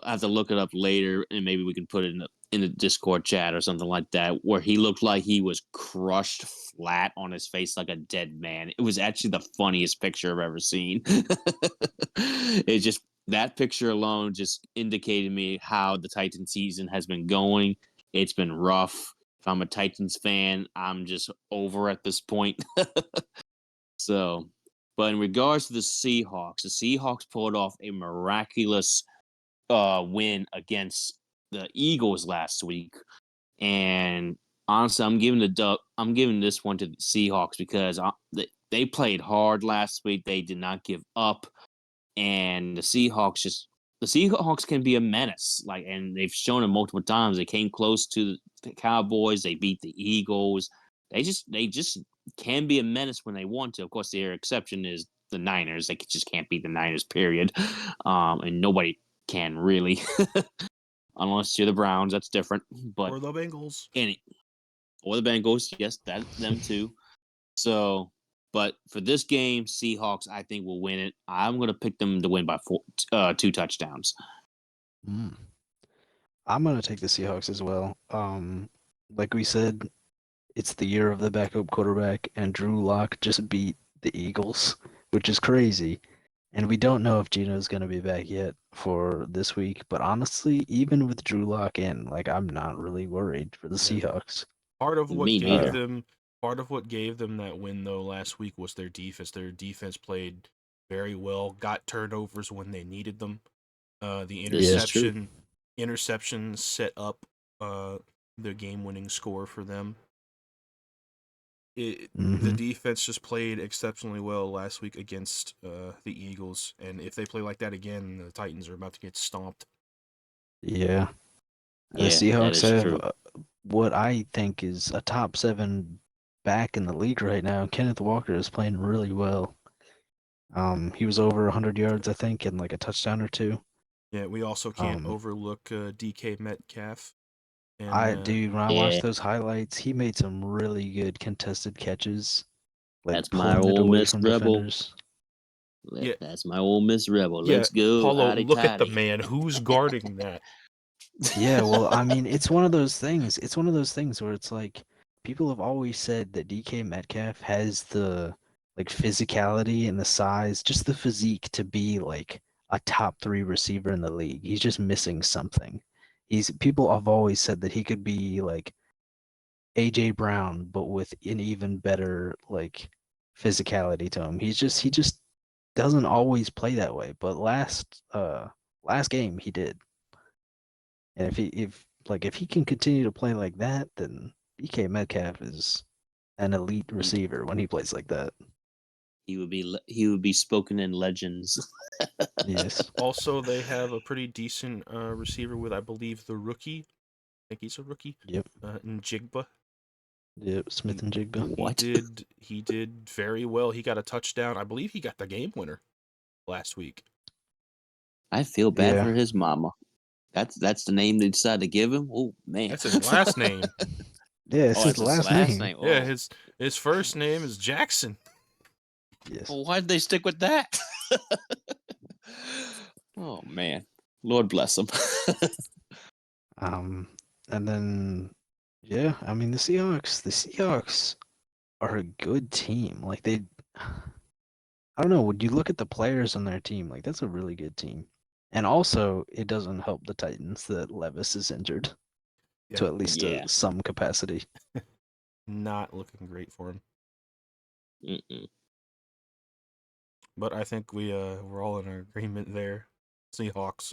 have to look it up later, and maybe we can put it in the Discord chat or something like that, where he looked like he was crushed flat on his face like a dead man. It was actually the funniest picture I've ever seen. It just that picture alone just indicated me how the Titan season has been going. It's been rough. If I'm a Titans fan, I'm just over at this point. So, but in regards to the Seahawks pulled off a miraculous win against the Eagles last week, and honestly, I'm giving this one to the Seahawks because they played hard last week. They did not give up, and the Seahawks can be a menace. Like, and they've shown it multiple times. They came close to the Cowboys. They beat the Eagles. They just can be a menace when they want to. Of course, their exception is the Niners. They just can't beat the Niners. Period. And nobody can really, unless you're the Browns. That's different. But Or the Bengals. or the Bengals. Yes, that them too. So, but for this game, Seahawks, I think will win it. I'm going to pick them to win by 2 touchdowns. Mm. I'm gonna take the Seahawks as well. Like we said, it's the year of the backup quarterback, and Drew Lock just beat the Eagles, which is crazy. And we don't know if Gino's gonna be back yet for this week. But honestly, even with Drew Lock in, like I'm not really worried for the Seahawks. Part of what Me gave neither. them that win though last week was their defense. Their defense played very well, got turnovers when they needed them. The This is true. interception set up the game-winning score for them. The Mhm. defense just played exceptionally well last week against the Eagles, and if they play like that again, the Titans are about to get stomped. Yeah. The Yeah, that Seahawks is have true. what I think is a top 7 back in the league right now. Kenneth Walker is playing really well. He was over 100 yards, I think, and like a touchdown or 2. Yeah, we also can't Um, overlook DK Metcalf. And when I Yeah, watched those highlights, he made some really good contested catches, like that's my pulling it Ole away Miss from Rebel. defenders. yeah, That's my Ole Miss Rebel. yeah, Let's go, Paulo, howdy look at the tidy. man who's guarding that. Yeah, well, I mean, it's one of those things. It's one of those things where it's like people have always said that DK Metcalf has the like physicality and the size, just the physique to be like a top 3 receiver in the league. He's just missing something. People have always said that he could be like AJ Brown, but with an even better like physicality to him. He just doesn't always play that way. But last game he did. And if he can continue to play like that, then DK Metcalf is an elite he, receiver when he plays like that. he would be spoken in legends. Yes. Also, they have a pretty decent receiver with, I believe, the rookie. I think he's a rookie. Yep. Njigba. Yep. Smith and Jigba. What? He did very well. He got a touchdown. I believe he got the game winner last week. I feel bad Yeah. for his mama. That's the name they decided to give him. Oh man, That's his last name. Yeah, it's oh, his it's his last last name. name. Yeah, Oh, his first name is Jackson. Yes. well, why did they stick with that? Oh man, Lord bless him. And then, yeah, I mean the Seahawks are a good team. Like I don't know, would you look at the players on their team? Like that's a really good team. And also, it doesn't help the Titans that Levis is injured to Yeah, at least Yeah. some capacity. not looking great for him. Mm-mm. But I think we're all in agreement there. Seahawks.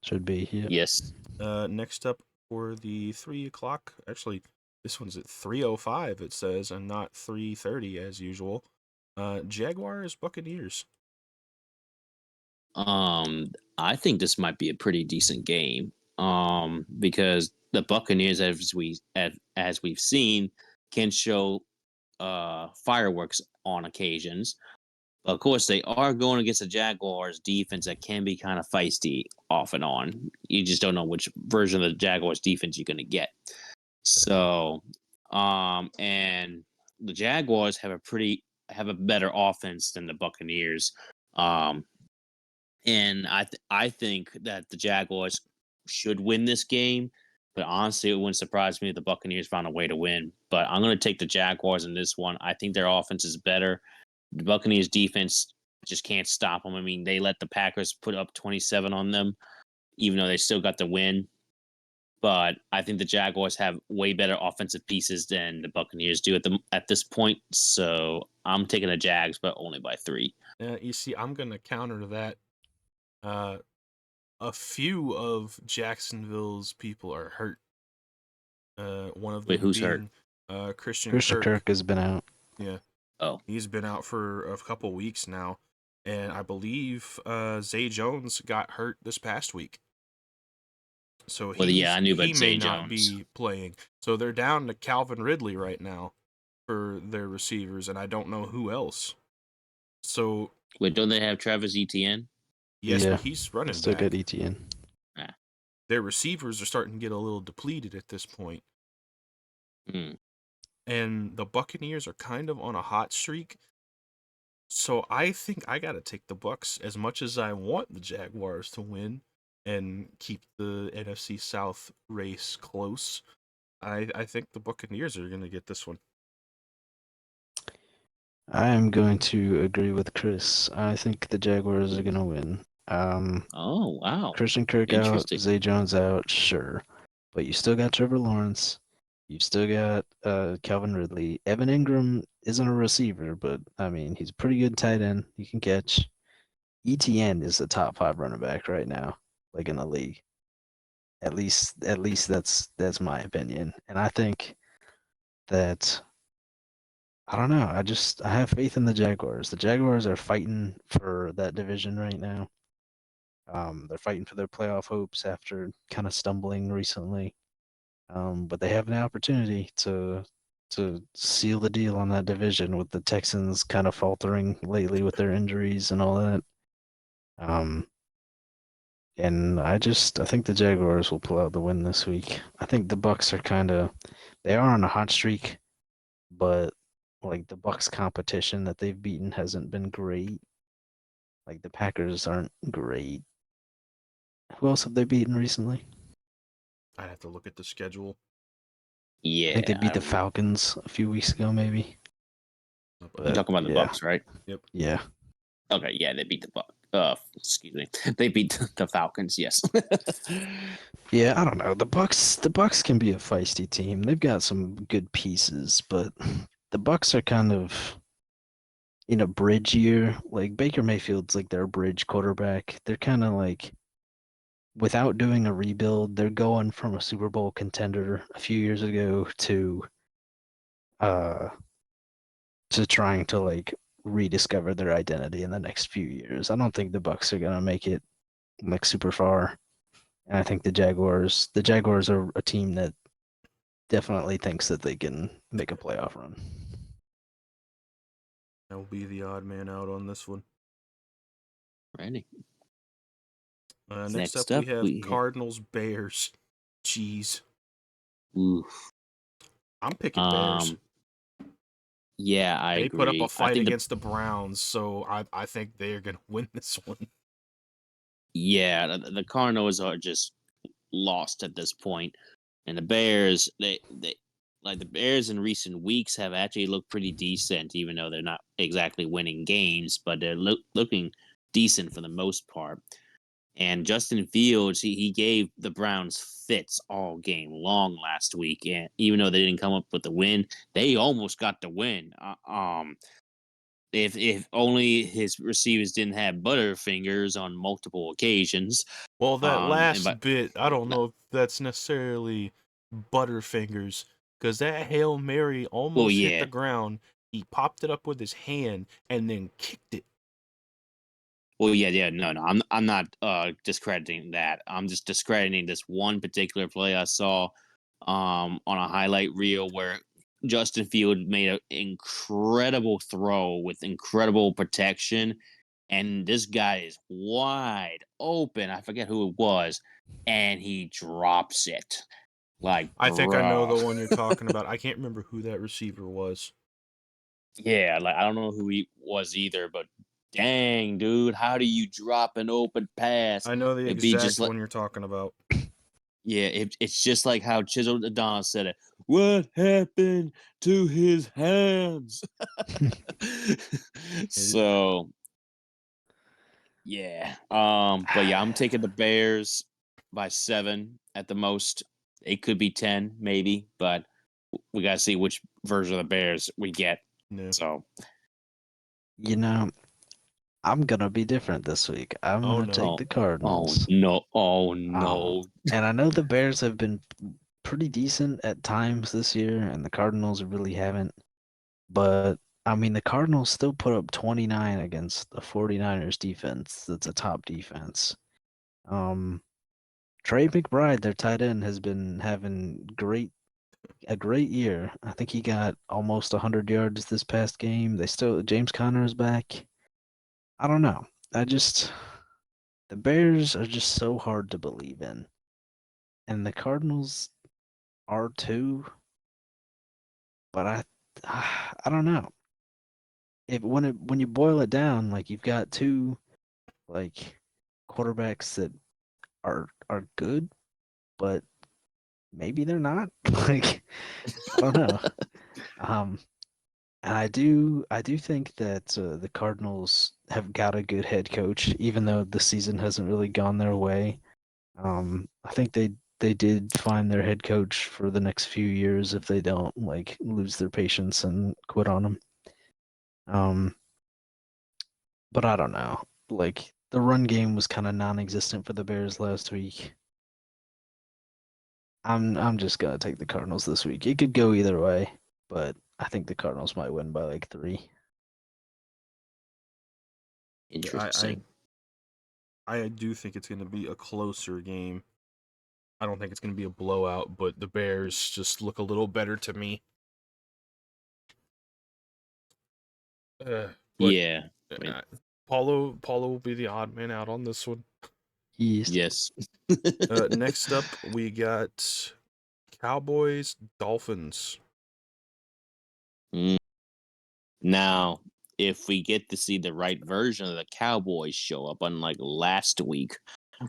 Should be, yeah. Yes. Next up for the 3 o'clock. Actually, this one's at 3:05. It says, and not 3:30 as usual. Jaguars Buccaneers. I think this might be a pretty decent game. Because the Buccaneers, as we've seen, can show fireworks on occasions. Of course, they are going against the Jaguars defense that can be kind of feisty off and on. You just don't know which version of the Jaguars defense you're going to get. So, and the Jaguars have a better offense than the Buccaneers. Um, and I think that the Jaguars should win this game. But honestly, it wouldn't surprise me if the Buccaneers found a way to win. But I'm going to take the Jaguars in this one. I think their offense is better. The Buccaneers defense just can't stop them. I mean, they let the Packers put up 27 on them, even though they still got the win. But I think the Jaguars have way better offensive pieces than the Buccaneers do at this point. So I'm taking the Jags, but only by 3. You see, I'm gonna counter that. Uh, a few of Jacksonville's people are hurt. One of Wait, them who's hurt? being Christian Christian Kirk. Kirk has been out. Yeah, Oh, he's been out for a couple weeks now, and I believe Zay Jones got hurt this past week. So well, yeah, I knew he about may Zay not Jones. be playing. So they're down to Calvin Ridley right now for their receivers, and I don't know who else. So Wait, don't they have Travis Etienne? yes, Yeah, but he's running still got back. ETN. Their receivers are starting to get a little depleted at this point. Hmm. And the Buccaneers are kind of on a hot streak. So I think I got to take the Bucks as much as I want the Jaguars to win and keep the NFC South race close. I think the Buccaneers are going to get this one. I am going to agree with Chris. I think the Jaguars are going to win. Oh, wow. Christian Kirk out, Interesting. Zay Jones out, sure. But you still got Trevor Lawrence. You've still got Calvin Ridley. Evan Ingram isn't a receiver, but I mean, he's a pretty good tight end. He can catch. ETN is the top 5 running back right now, like in the league. At least that's my opinion. And I think that I don't know. I have faith in the Jaguars. The Jaguars are fighting for that division right now. They're fighting for their playoff hopes after kind of stumbling recently. But they have an opportunity to seal the deal on that division with the Texans kind of faltering lately with their injuries and all that. And I think the Jaguars will pull out the win this week. I think the Bucks are they are on a hot streak, but like the Bucks competition that they've beaten hasn't been great. Like the Packers aren't great. Who else have they beaten recently? I'd have to look at the schedule. I think they Yeah, I beat the don't know. Falcons a few weeks ago, maybe. But You're But talking about the yeah, Bucks, right? yeah. Okay, yeah, they beat the Bucks. Excuse me. They beat the Falcons, yes. Yeah, I don't know. The Bucks can be a feisty team. They've got some good pieces, but the Bucks are kind of in a bridge year. Like Baker Mayfield's like their bridge quarterback. They're kind of like without doing a rebuild, they're going from a Super Bowl contender a few years ago uh to trying to like rediscover their identity in the next few years. I don't think the Bucks are gonna make it like super far. And I think the Jaguars are a team that definitely thinks that they can make a playoff run. I will be the odd man out on this one. Ready. Next up, Next we up, have Cardinals Bears. Jeez, Oof. I'm picking Bears. Yeah, I They put up a agree. I fight think against the Browns, so I think they're gonna win this one. Yeah, the Cardinals are just lost at this point, and the Bears, they like the Bears in recent weeks have actually looked pretty decent, even though they're not exactly winning games, but they're looking decent for the most part. And Justin Fields, he gave the Browns fits all game long last week, and even though they didn't come up with the win, they almost got the win. If only his receivers didn't have butterfingers on multiple occasions. Well, that And but last bit, I don't know if that's necessarily Butterfingers, because that Hail Mary well, almost hit the yeah, ground. He popped it up with his hand and then kicked it. well, yeah, no, I'm not discrediting that. I'm just discrediting this one particular play I saw on a highlight reel where Justin Field made an incredible throw with incredible protection, and this guy is wide open. I forget who it was, and he drops it. Like, I think I know bro, the one you're talking about. I can't remember who that receiver was. yeah, like I don't know who he was either, but dang, dude, how do you drop an open pass? I know the It'd be just exact like, one you're talking about. yeah, it's just like how Chisel Adonis said it. What happened to his hands? It- So yeah, but yeah, I'm taking the Bears by 7 at the most. It could be 10, maybe, but we gotta see which version of the Bears we get. no. So You know, I'm gonna be different this week. I'm Oh gonna no. take oh, the oh Cardinals. no, oh Um, no. and I know the Bears have been pretty decent at times this year, and the Cardinals really haven't. But I mean, the Cardinals still put up 29 against the 49ers defense. That's a top defense. Um, Trey McBride, their tight end, has been having a great year. I think he got almost 100 yards this past game. James Conner is back. I don't know. The Bears are just so hard to believe in, and the Cardinals are too. But I don't know. When you boil it down, like you've got two like quarterbacks that are good, but maybe they're not. Like I don't know. Um, and I do think that the Cardinals have got a good head coach, even though the season hasn't really gone their way. I think they did find their head coach for the next few years if they don't like lose their patience and quit on him. Um, but I don't know. Like the run game was kind of non-existent for the Bears last week. I'm just gonna take the Cardinals this week. It could go either way, but I think the Cardinals might win by like 3. Yeah, Interesting. I do think it's going to be a closer game. I don't think it's going to be a blowout, but the Bears just look a little better to me. But Yeah. I mean, uh, Paulo will be the odd man out on this one. East. yes. Next up, we got Cowboys Dolphins. Mm. Now, if we get to see the right version of the Cowboys show up, unlike last week,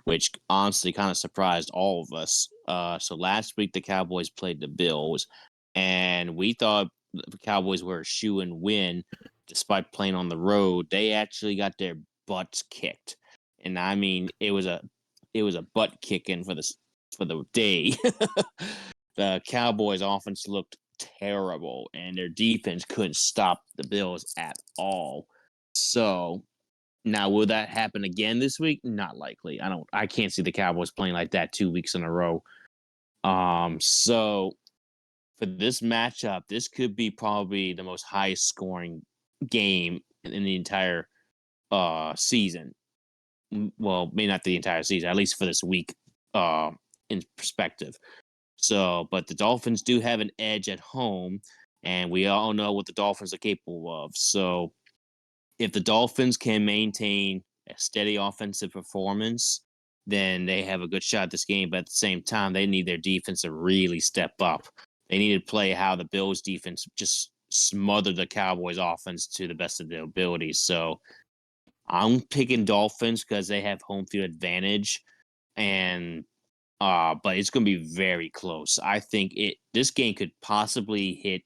which honestly kind of surprised all of us. So last week the Cowboys played the Bills, and we thought the Cowboys were a shoe and win, despite playing on the road. They actually got their butts kicked, and I mean it was a butt kicking for the day. The Cowboys' offense looked terrible, and their defense couldn't stop the Bills at all. So now, will that happen again this week? Not likely. I can't see the Cowboys playing like that 2 weeks in a row. So for this matchup, this could be probably the most highest scoring game in the entire season. Well, maybe not the entire season, at least for this week, uh, in perspective. So, but the Dolphins do have an edge at home, and we all know what the Dolphins are capable of. So if the Dolphins can maintain a steady offensive performance, then they have a good shot at this game. But at the same time, they need their defense to really step up. They need to play how the Bills defense just smothered the Cowboys offense to the best of their abilities. So I'm picking Dolphins because they have home field advantage, and but it's going to be very close. I think this game could possibly hit,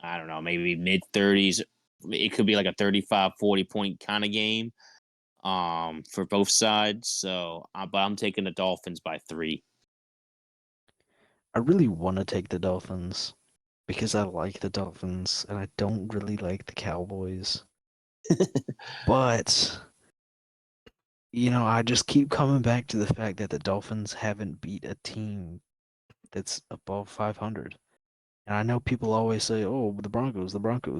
I don't know, maybe mid 30s. It could be like a 35-40 point kind of game for both sides. So, but I'm taking the Dolphins by 3. I really want to take the Dolphins because I like the Dolphins and I don't really like the Cowboys. But, I just keep coming back to the fact that the Dolphins haven't beat a team that's above 500. And I know people always say, oh, the Broncos.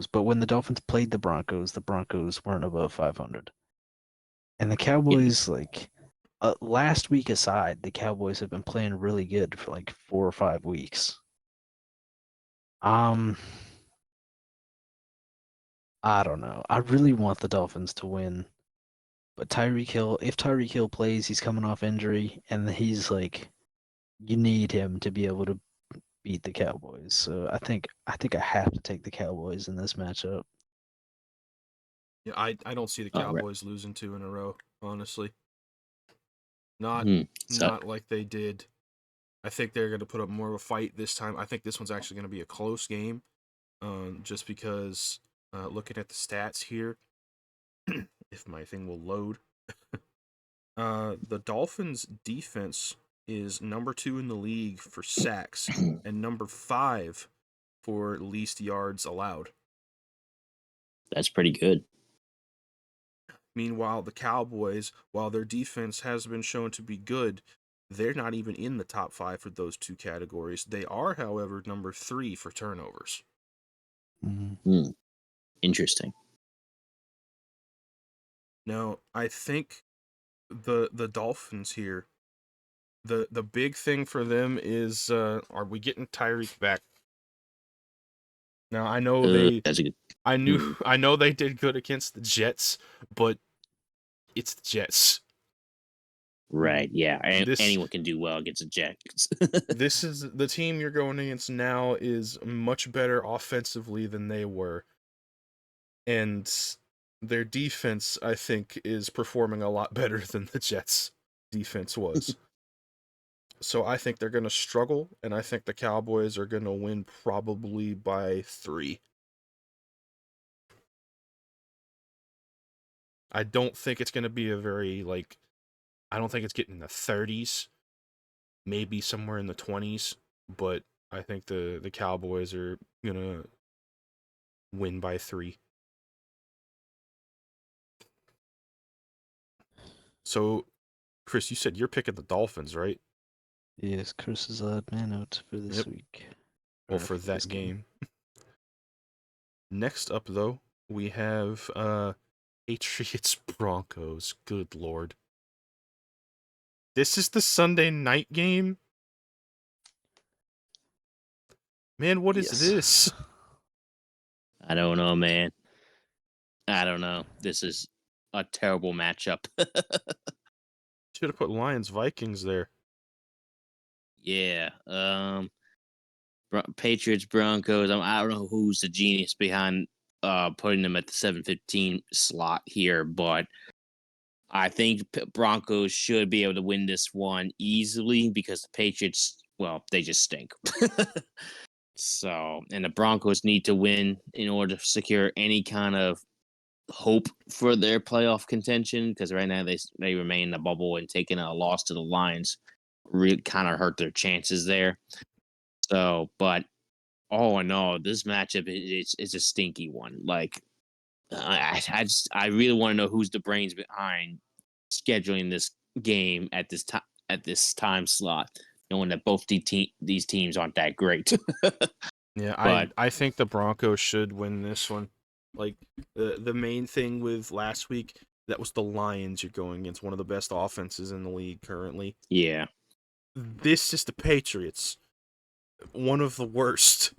But when the Dolphins played the Broncos weren't above 500. And the Cowboys, last week aside, the Cowboys have been playing really good for like 4 or 5 weeks. I don't know. I really want the Dolphins to win. But if Tyreek Hill plays, he's coming off injury, and he's like, you need him to be able to beat the Cowboys. So I think I have to take the Cowboys in this matchup. Yeah, I don't see the Oh, right. Cowboys losing 2 in a row, honestly. Not So, not like they did. I think they're going to put up more of a fight this time. I think this one's actually going to be a close game, just because looking at the stats here, if my thing will load, the Dolphins' defense is number 2 in the league for sacks and number 5 for least yards allowed. that's pretty good. Meanwhile, the Cowboys, while their defense has been shown to be good, they're not even in the top 5 for those 2 categories. They are, however, number 3 for turnovers. Mm-hmm. Interesting. Now, I think the Dolphins here, the big thing for them is, are we getting Tyreek back? Now, I know That's a good. I know they did good against the Jets, but it's the Jets. Right, yeah. This Anyone can do well against the Jets. this is the team you're going against now is much better offensively than they were. And their defense, I think, is performing a lot better than the Jets' defense was. So I think they're going to struggle, and I think the Cowboys are going to win probably by 3. I don't think it's going to be a very, I don't think it's getting in the 30s, maybe somewhere in the 20s, but I think the Cowboys are going to win by 3. So, Chris, you said you're picking the Dolphins, right? Yes, Chris is odd man out for this week. Well, Or for this that game. Next up, though, we have Patriots Broncos. Good lord. This is the Sunday night game? Man, what is Yes. this? I don't know, man. I don't know. This is a terrible matchup. Should have put Lions Vikings there. Yeah. Patriots Broncos. I don't know who's the genius behind putting them at the 7:15 slot here, but I think Broncos should be able to win this one easily because the Patriots, well, they just stink. So, and the Broncos need to win in order to secure any kind of hope for their playoff contention because right now they remain in the bubble, and taking a loss to the Lions really kind of hurt their chances there. So, but all in all, this matchup is a stinky one. Like, I really want to know who's the brains behind scheduling this game at this time slot, knowing that both these teams aren't that great. Yeah, But I think the Broncos should win this one. Like, the main thing with last week, that was the Lions you're going against, one of the best offenses in the league currently. yeah, This is the Patriots, one of the worst.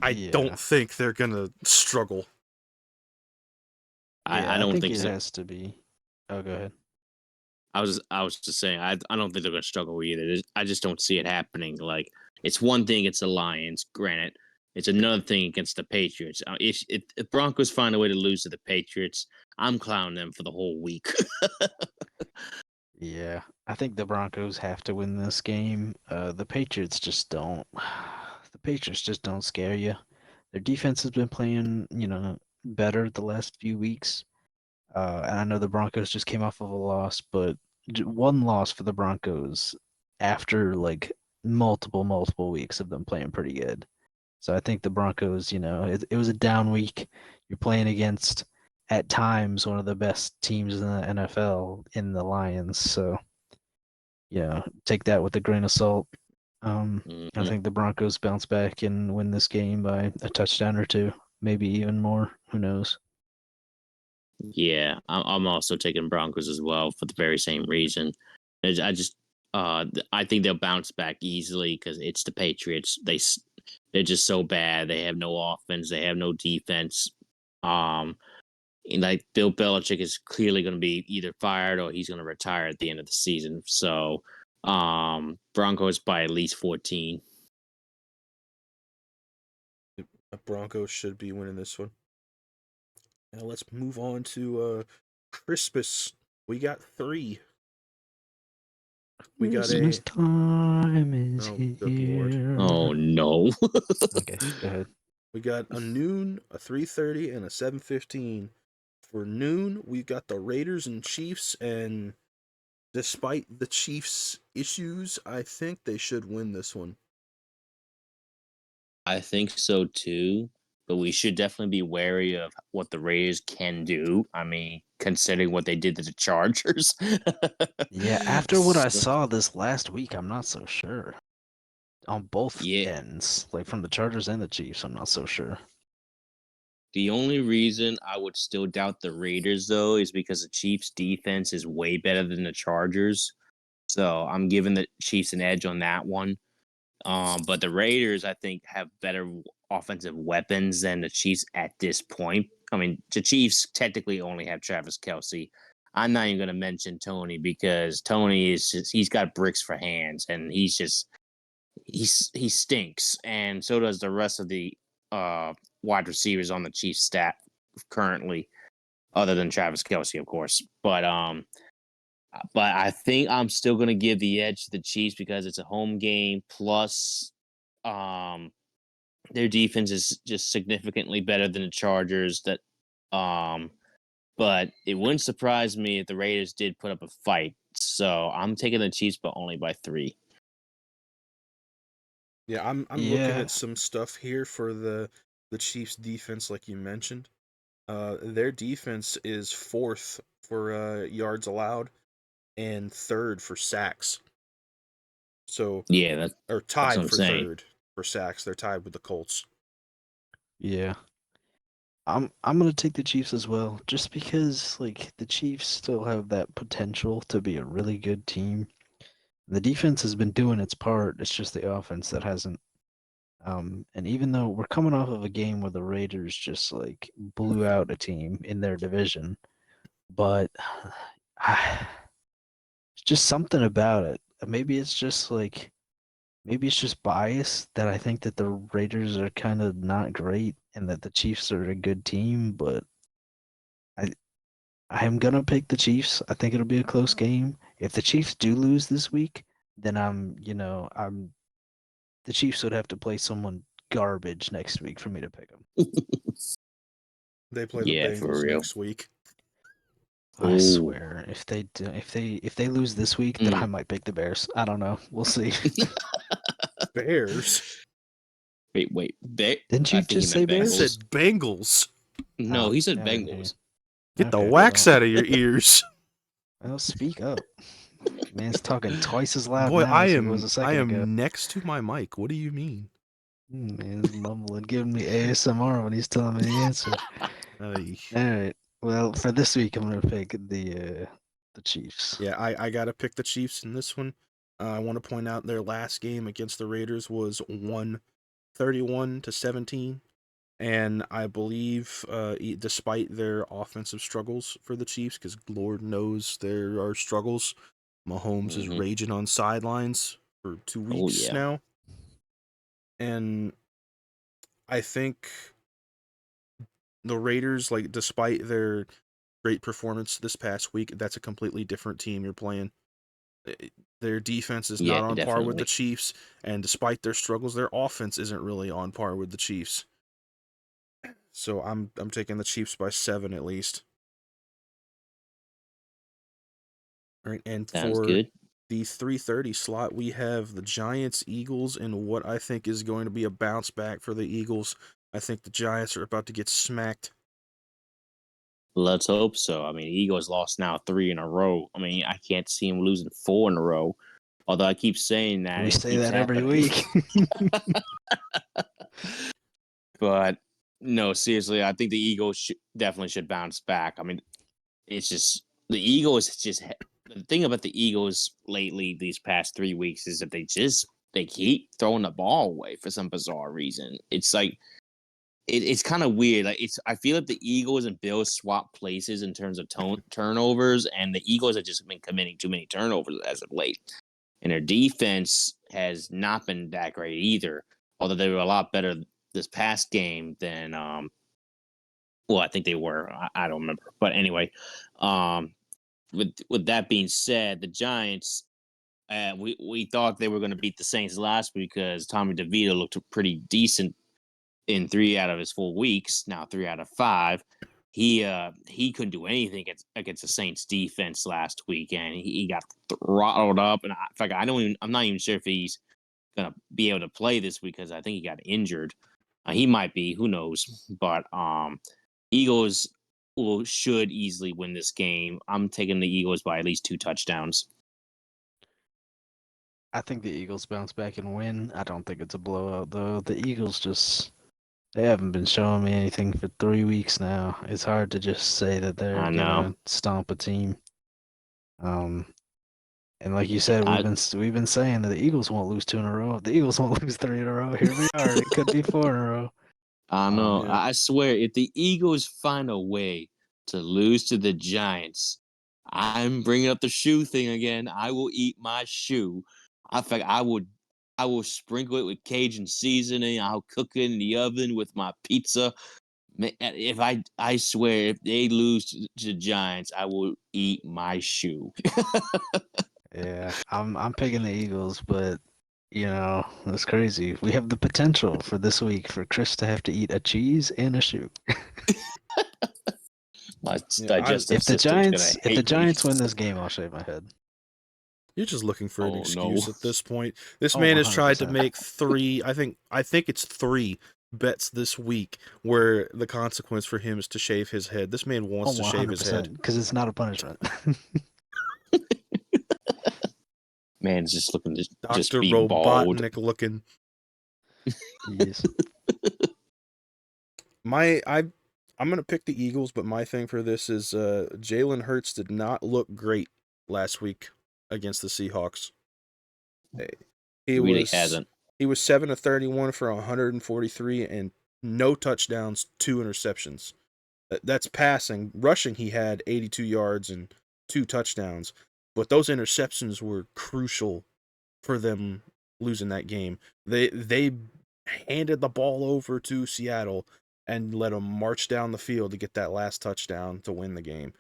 I don't think they're going to struggle. I don't think it so. has to be. Oh, go ahead. I was just saying I don't think they're going to struggle either. I just don't see it happening. Like, it's one thing, it's the Lions, granted. It's another thing against the Patriots. If Broncos find a way to lose to the Patriots, I'm clowning them for the whole week. Yeah, I think the Broncos have to win this game. The Patriots just don't. The Patriots just don't scare you. Their defense has been playing, better the last few weeks. And I know the Broncos just came off of a loss, but one loss for the Broncos after like multiple weeks of them playing pretty good. So I think the Broncos, it was a down week. You're playing against, at times, one of the best teams in the NFL in the Lions. So, take that with a grain of salt. I think the Broncos bounce back and win this game by a touchdown or two, maybe even more. Who knows? Yeah, I'm also taking Broncos as well for the very same reason. I think they'll bounce back easily because it's the Patriots. They're just so bad. They have no offense. They have no defense. And like Bill Belichick is clearly going to be either fired or he's going to retire at the end of the season. So, Broncos by at least 14. The Broncos should be winning this one. Now let's move on to Christmas. We got 3. We got Christmas time is Oh, good lord. here. Oh no. Okay, go ahead. We got a noon, a 3:30, and a 7:15. For noon, we got the Raiders and Chiefs, and despite the Chiefs' issues, I think they should win this one. I think so too, but we should definitely be wary of what the Raiders can do. I mean, considering what they did to the Chargers. Yeah, after what I So, saw this last week, I'm not so sure. On both yeah. ends, like from the Chargers and the Chiefs, I'm not so sure. The only reason I would still doubt the Raiders though is because the Chiefs defense is way better than the Chargers. So I'm giving the Chiefs an edge on that one. But the Raiders, I think, have better offensive weapons than the Chiefs at this point. I mean, the Chiefs technically only have Travis Kelce. I'm not even going to mention Tony because Tony he's got bricks for hands and he stinks. And so does the rest of the wide receivers on the Chiefs staff currently, other than Travis Kelce, of course. But I think I'm still going to give the edge to the Chiefs because it's a home game. Plus, their defense is just significantly better than the Chargers. But it wouldn't surprise me if the Raiders did put up a fight. So I'm taking the Chiefs, but only by 3. Yeah, I'm looking Yeah, at some stuff here for the Chiefs defense, like you mentioned. Their defense is 4th for yards allowed and 3rd for sacks. So, Yeah, or that's what tied I'm for saying. 3rd for sacks. They're tied with the Colts. yeah. I'm gonna take the Chiefs as well, just because like the Chiefs still have that potential to be a really good team. The defense has been doing its part. It's just the offense that hasn't. And even though we're coming off of a game where the Raiders just like blew out a team in their division, but it's just something about it. Maybe it's just bias that I think that the Raiders are kind of not great and that the Chiefs are a good team, but I I'm gonna pick the Chiefs. I think it'll be a close game. If the Chiefs do lose this week, then I'm the Chiefs would have to play someone garbage next week for me to pick them. They play the Yeah, for Bengals real. next week. I Oh, swear, if they lose this week, then I might pick the Bears. I don't know. We'll see. Bears? wait. Didn't I you think he just say meant I Bears? Bengals. said Bengals. No, Oh, he said I didn't hear you. Bengals. Get the Okay, wax well, out of your ears. well, speak up. Man's talking twice as loud Boy, now as he was a I second ago. am next to my mic. What do you mean? Man's mumbling, giving me ASMR when he's telling me the answer. Ay. All right. Well, for this week, I'm gonna pick the Chiefs. Yeah, I gotta pick the Chiefs in this one. I want to point out their last game against the Raiders was 31-17, and I believe, despite their offensive struggles for the Chiefs, because Lord knows there are struggles, Mahomes is Mhm. raging on sidelines for 2 Oh weeks yeah. now, and I think the Raiders, like, despite their great performance this past week, that's a completely different team you're playing. Their defense is Yeah, not on par with the definitely. Chiefs, and despite their struggles, their offense isn't really on par with the Chiefs. So I'm taking the Chiefs by 7 at least. All right, and Sounds for good. the 3:30 slot, we have the Giants, Eagles, and what I think is going to be a bounce back for the Eagles. I think the Giants are about to get smacked. Let's hope so. I mean, Eagles lost now 3 in a row. I mean, I can't see him losing 4 in a row. Although I keep saying that, We it say keeps that every happening. week. But no, seriously, I think the Eagles definitely should bounce back. I mean, it's just the Eagles. The thing about the Eagles lately, these past 3 weeks, is that they keep throwing the ball away for some bizarre reason. It's like it's kind of weird. Like I feel like the Eagles and Bills swap places in terms of turnovers, and the Eagles have just been committing too many turnovers as of late. And their defense has not been that great either. Although they were a lot better this past game than well, I think they were. I don't remember, but anyway, um, with that being said, the Giants. We thought they were going to beat the Saints last week because Tommy DeVito looked pretty decent in 3 out of his 4 weeks. Now 3 out of 5. He couldn't do anything against the Saints defense last week, and he got throttled up. And in fact, I'm not even sure if he's gonna be able to play this week because I think he got injured. He might be, who knows? But Eagles should easily win this game. I'm taking the Eagles by at least 2 touchdowns. I think the Eagles bounce back and win. I don't think it's a blowout though. The Eagles they haven't been showing me anything for 3 weeks now. It's hard to just say that they're I know. gonna stomp a team. Um, and like you said, I we've been saying that the Eagles won't lose 2 in a row. The Eagles won't lose 3 in a row. Here we are. It could be 4 in a row. I know. Yeah. I swear, if the Eagles find a way to lose to the Giants, I'm bringing up the shoe thing again. I will eat my shoe. In fact, I will sprinkle it with Cajun seasoning. I'll cook it in the oven with my pizza. If I swear, if they lose to the Giants, I will eat my shoe. Yeah, I'm picking the Eagles, but it's crazy. We have the potential for this week for Chris to have to eat a cheese and a shoe. My Yeah, digestive system's gonna If the hate me. Giants win this game, I'll shave my head. you're just looking for an Oh no. excuse at this point. This Oh, man has tried to 100%. make 3, I think it's 3 bets this week where the consequence for him is to shave his head. This man Oh, wants to shave his head. 100%, because it's not a punishment. Man's just looking to just Dr. be bald. Robotnik looking. Yes. I'm gonna pick the Eagles, but my thing for this is Jalen Hurts did not look great last week against the Seahawks. He Really was hasn't. he was 7 of 31 for 143 and no touchdowns, 2 interceptions. That's passing. Rushing, he had 82 yards and 2 touchdowns, but those interceptions were crucial for them losing that game. They handed the ball over to Seattle and let them march down the field to get that last touchdown to win the game.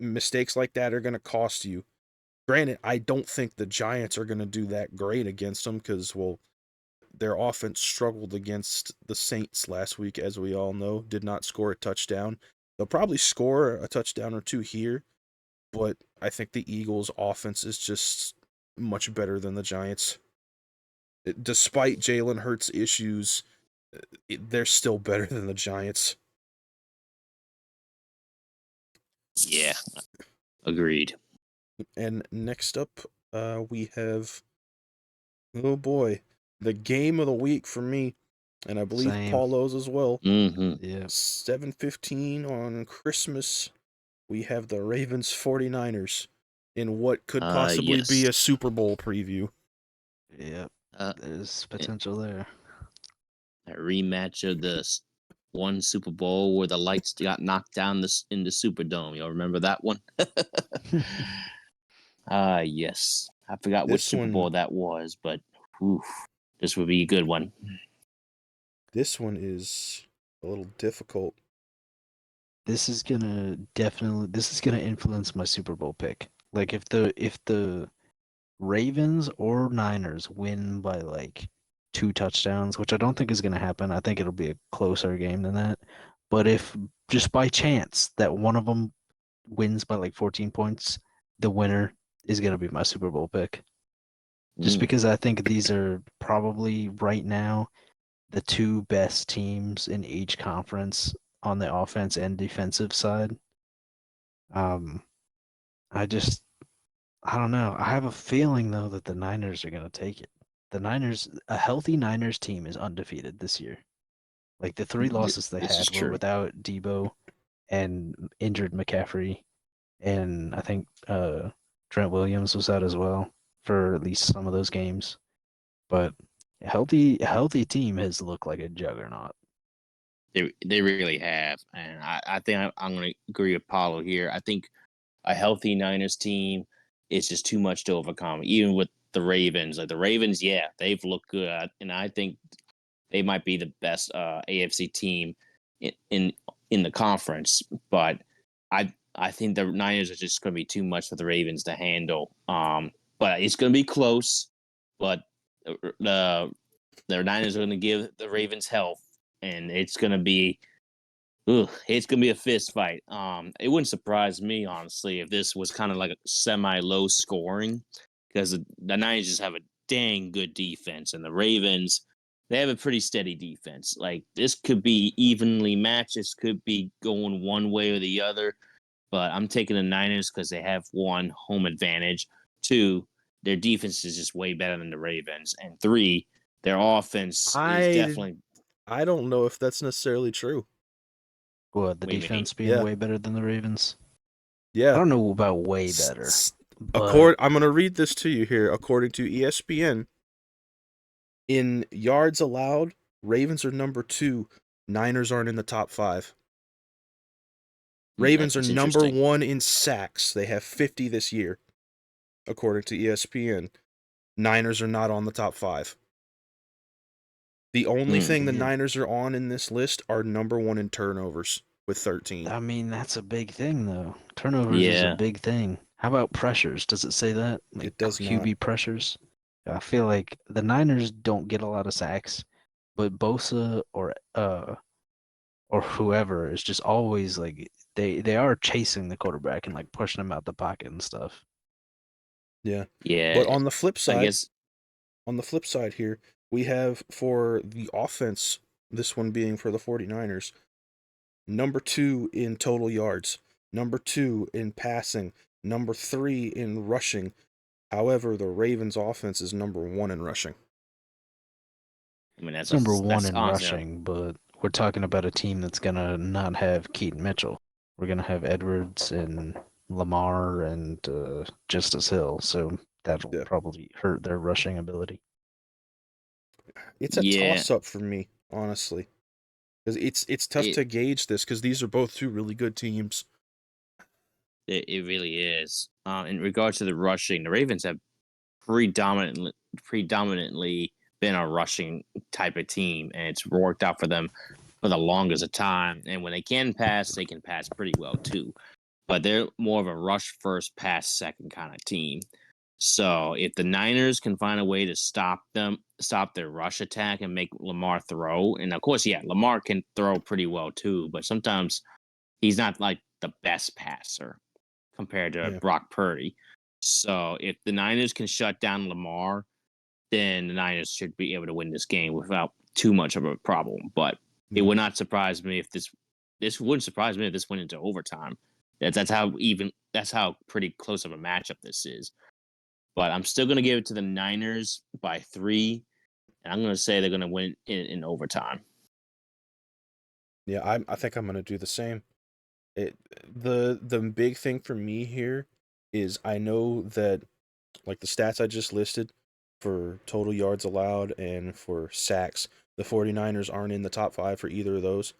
Mistakes like that are going to cost you. Granted, I don't think the Giants are going to do that great against them because, well, their offense struggled against the Saints last week, as we all know, did not score a touchdown. They'll probably score a touchdown or 2 here, but I think the Eagles' offense is just much better than the Giants. Despite Jalen Hurts' issues, they're still better than the Giants. Yeah. Agreed. And next up, we have, oh boy, the game of the week for me, and I believe Same. Paulo's as well. Mm-hmm. Yeah. 7:15 on Christmas, we have the Ravens 49ers in what could possibly be Yes. a Super Bowl preview. Yep. Uh, There's potential there. a rematch of the one Super Bowl where the lights got knocked down in the Superdome. Y'all remember that one? Yes. I forgot which This Super one, Bowl that was, but oof, this would be a good one. This one is a little difficult. This is gonna influence my Super Bowl pick. Like if the Ravens or Niners win by like 2 touchdowns, which I don't think is gonna happen. I think it'll be a closer game than that. But if just by chance that one of them wins by like 14 points, the winner is gonna be my Super Bowl pick. Just because I think these are probably right now the two best teams in each conference on the offense and defensive side. Um, I just, I don't know. I have a feeling though that the Niners are gonna take it. A healthy Niners team is undefeated this year. Like the 3 losses they This is had were true. without Debo and injured McCaffrey, and I think Trent Williams was out as well for at least some of those games. But a healthy team has looked like a juggernaut. They really have, and I think I'm going to agree with Paulo here. I think a healthy Niners team is just too much to overcome, even with the Ravens. Like the Ravens, yeah, they've looked good, and I think they might be the best AFC team in the conference. But I think the Niners are just going to be too much for the Ravens to handle. But it's going to be close. But the Niners are going to give the Ravens health, and it's going to be. It's gonna be a fist fight. It wouldn't surprise me honestly if this was kind of like a semi-low scoring, because the Niners just have a dang good defense, and the Ravens they have a pretty steady defense. Like this could be evenly matched. This could be going one way or the other. But I'm taking the Niners because they have one home advantage. Two, their defense is just way better than the Ravens, and three, their offense is I definitely. I don't know if that's necessarily true. What, the What do you mean? defense being Yeah, way better than the Ravens? I yeah. don't know about way better, but I'm gonna read this to you here. According to ESPN, in yards allowed, Ravens are number 2. Niners aren't in the top 5. Ravens are That's number interesting. 1 in sacks. They have 50 this year, according to ESPN. Niners are not on the top 5. The only thing the weird. Niners are on in this list are number 1 in turnovers with 13. I mean, that's a big thing though. Turnovers is a Yeah, big thing. How about pressures? Does it say that? Like It does not. QB pressures? I feel like the Niners don't get a lot of sacks, but Bosa or whoever is just always like they are chasing the quarterback and like pushing him out the pocket and stuff. Yeah. yeah. But on the flip I side, guess here, we have for the offense, this one being for the 49ers, number 2 in total yards, number 2 in passing, number 3 in rushing. However, the Ravens offense is number 1 in rushing. I mean It's number one that's in honestly rushing, but we're talking about a team that's gonna not have Keaton Mitchell. We're gonna have Edwards and Lamar and Justice Hill, so that'll Yeah. probably hurt their rushing ability. It's a yeah. toss up for me, honestly. Cuz it's tough It to gauge this cuz these are both two really good teams. it really is. In regards to the rushing, the Ravens have predominantly been a rushing type of team, and it's worked out for them for the longest of time. And when they can pass pretty well too. But they're more of a rush first, pass second kind of team. So if the Niners can find a way to stop their rush attack and make Lamar throw, and of course, yeah, Lamar can throw pretty well too, but sometimes he's not like the best passer compared to Yeah. Brock Purdy. So if the Niners can shut down Lamar, then the Niners should be able to win this game without too much of a problem. But it Yeah. would not surprise me if this wouldn't surprise me if this went into overtime. That's how pretty close of a matchup this is. But I'm still gonna give it to the Niners by 3, and I'm gonna say they're gonna win in overtime. Yeah, I think I'm going to do the same. It the big thing for me here is I know that like the stats I just listed for total yards allowed and for sacks, the 49ers aren't in the top 5 for either of those.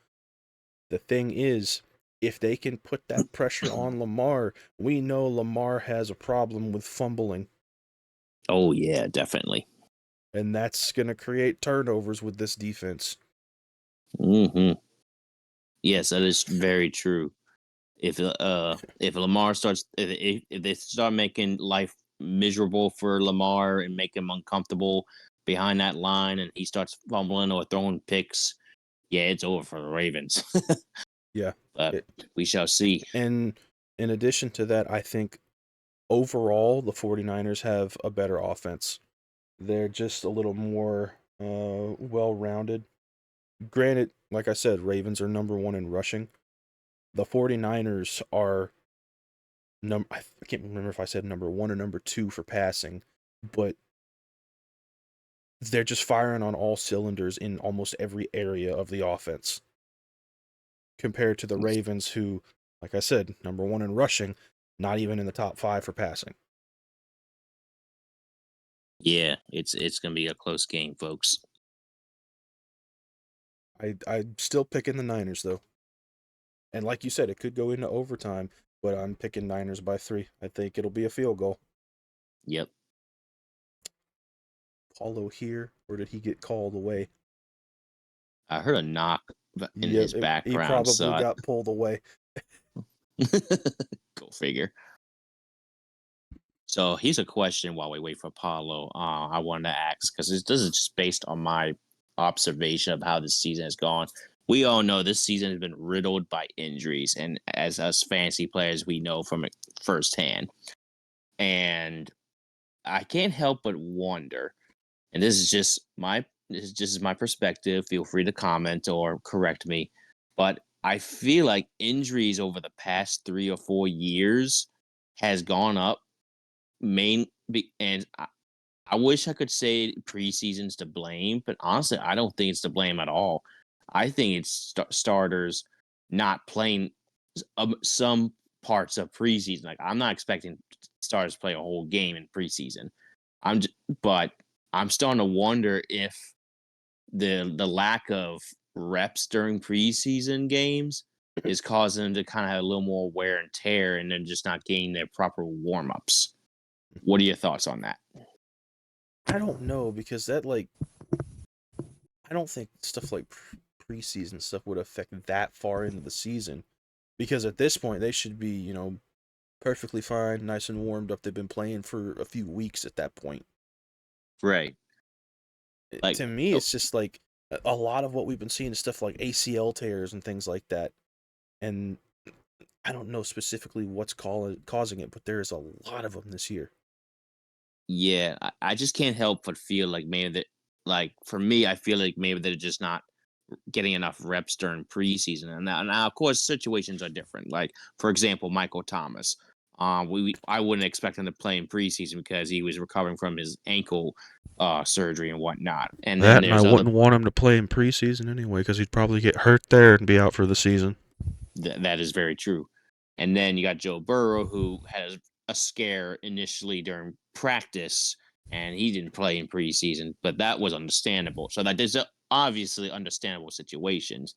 The thing is, if they can put that pressure on Lamar, we know Lamar has a problem with fumbling, Oh yeah, definitely. and that's going to create turnovers with this defense. Hmm. Yes, that is very true. If Lamar starts, if they start making life miserable for Lamar and make him uncomfortable behind that line, and he starts fumbling or throwing picks, yeah, it's over for the Ravens. Yeah. But It, we shall see. and in addition to that, I think overall the 49ers have a better offense. They're just a little more well-rounded. Granted, like I said, Ravens are number 1 in rushing. The 49ers are I can't remember if I said number 1 or number 2 for passing, but they're just firing on all cylinders in almost every area of the offense. Compared to the Ravens, who, like I said, number 1 in rushing, not even in the top 5 for passing. Yeah, it's gonna be a close game, folks. I'm still picking the Niners though, and like you said, it could go into overtime, but I'm picking Niners by 3. I think it'll be a field goal. Yep. Paulo here, or did he get called away? I heard a knock in Yeah, his he background, probably so got pulled away. go figure. So here's a question while we wait for Paulo. I wanted to ask because this is just based on my observation of how this season has gone. We all know this season has been riddled by injuries, and as us fantasy players, we know from it firsthand. And I can't help but wonder, and this is just my perspective. Feel free to comment or correct me, but I feel like injuries over the past 3 or 4 years has gone up and I wish I could say preseason's to blame, but honestly, I don't think it's to blame at all. I think it's starters not playing some parts of preseason. Like I'm not expecting starters to play a whole game in preseason. But I'm starting to wonder if the lack of reps during preseason games is causing them to kind of have a little more wear and tear, and then just not getting their proper warm ups. What are your thoughts on that? I don't know because I don't think stuff like preseason stuff would affect that far into the season, because at this point they should be, perfectly fine, nice and warmed up. They've been playing for a few weeks at that point. Right. Like, To me, oh, it's just like a lot of what we've been seeing is stuff like ACL tears and things like that. And I don't know specifically what's causing it, but there's a lot of them this year. yeah, I just can't help but feel like maybe that, like, for me, I feel like maybe they're just not getting enough reps during preseason. And now, of course, situations are different. Like, for example, Michael Thomas. I wouldn't expect him to play in preseason because he was recovering from his ankle surgery and whatnot. And then That, and I there's other wouldn't want him to play in preseason anyway, because he'd probably get hurt there and be out for the season. that is very true. And then you got Joe Burrow, who had a scare initially during practice, and he didn't play in preseason, but that was understandable. So that there's obviously understandable situations,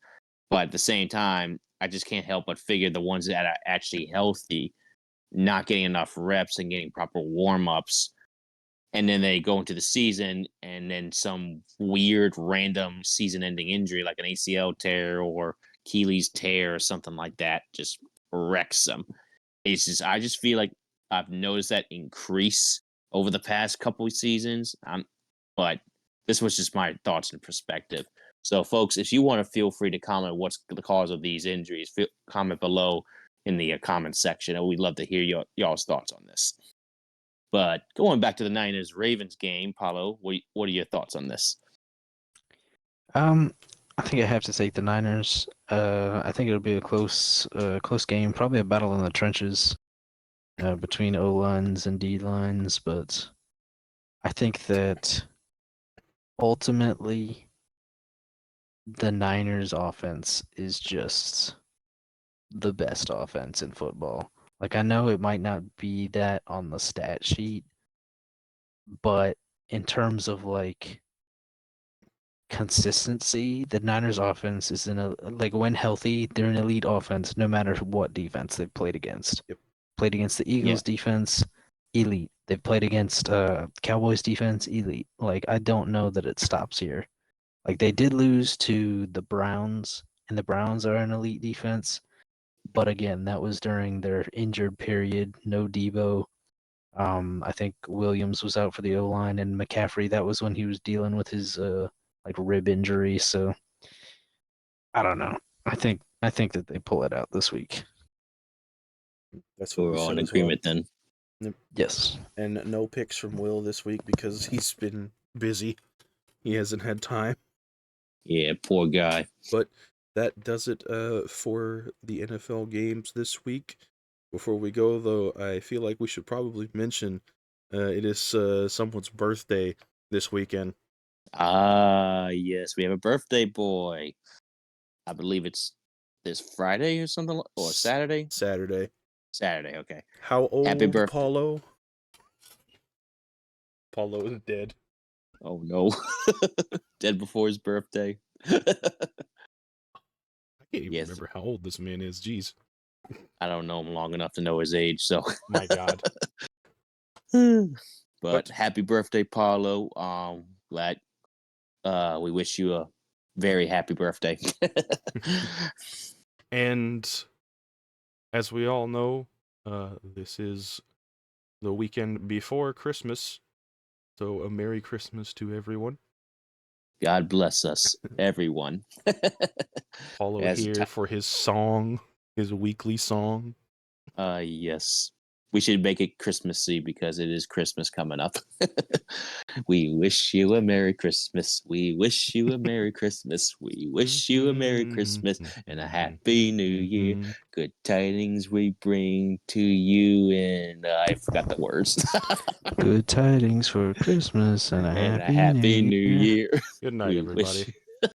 but at the same time, I just can't help but figure the ones that are actually healthy, not getting enough reps and getting proper warm ups, and then they go into the season, and then some weird random season-ending injury like an ACL tear or Achilles tear or something like that just wrecks them. It's just I just feel like I've noticed that increase over the past couple of seasons. But this was just my thoughts and perspective. So, folks, if you want to feel free to comment what's the cause of these injuries, comment below in the comment section, and we'd love to hear y'all's thoughts on this. But going back to the Niners Ravens game, Paulo, what are your thoughts on this? I think I have to take the Niners. I think it'll be a close game, probably a battle in the trenches between O lines and D lines, but I think that ultimately the Niners offense is just the best offense in football. Like I know it might not be that on the stat sheet, but in terms of like consistency, the Niners offense is like when healthy, they're an elite offense no matter what defense they've played against. Yep. Played against the Eagles defense, elite. They've played against Cowboys defense, elite. Like I don't know that it stops here. Like they did lose to the Browns, and the Browns are an elite defense. But again, that was during their injured period. No Debo. I think Williams was out for the O-line, and McCaffrey, that was when he was dealing with his like rib injury. So I don't know. I think that they pull it out this week. That's So what we're we all said in as well. agreement then. Yes. And no picks from Will this week because he's been busy. He hasn't had time. Yeah, poor guy. But that does it for the NFL games this week. Before we go, though, I feel like we should probably mention it is someone's birthday this weekend. Ah, yes, we have a birthday boy. I believe it's this Friday or something, or Saturday. Saturday. Saturday, okay. How old, Happy birthday. Paulo? Paulo is dead. Oh no, dead before his birthday. I can't even Yes. remember how old this man is. Jeez. I don't know him long enough to know his age, so. My God. But happy birthday, Paulo. Glad we wish you a very happy birthday. And as we all know, this is the weekend before Christmas. So a Merry Christmas to everyone. God bless us, everyone. Paulo As here for his song, his weekly song. Yes. We should make it Christmassy because it is Christmas coming up. We wish you a Merry Christmas. We wish you a Merry Christmas. We wish you a Merry Christmas and a Happy New Year. Good tidings we bring to you, and I forgot the words. Good tidings for Christmas and a And happy, New Year. Good night, We everybody. wish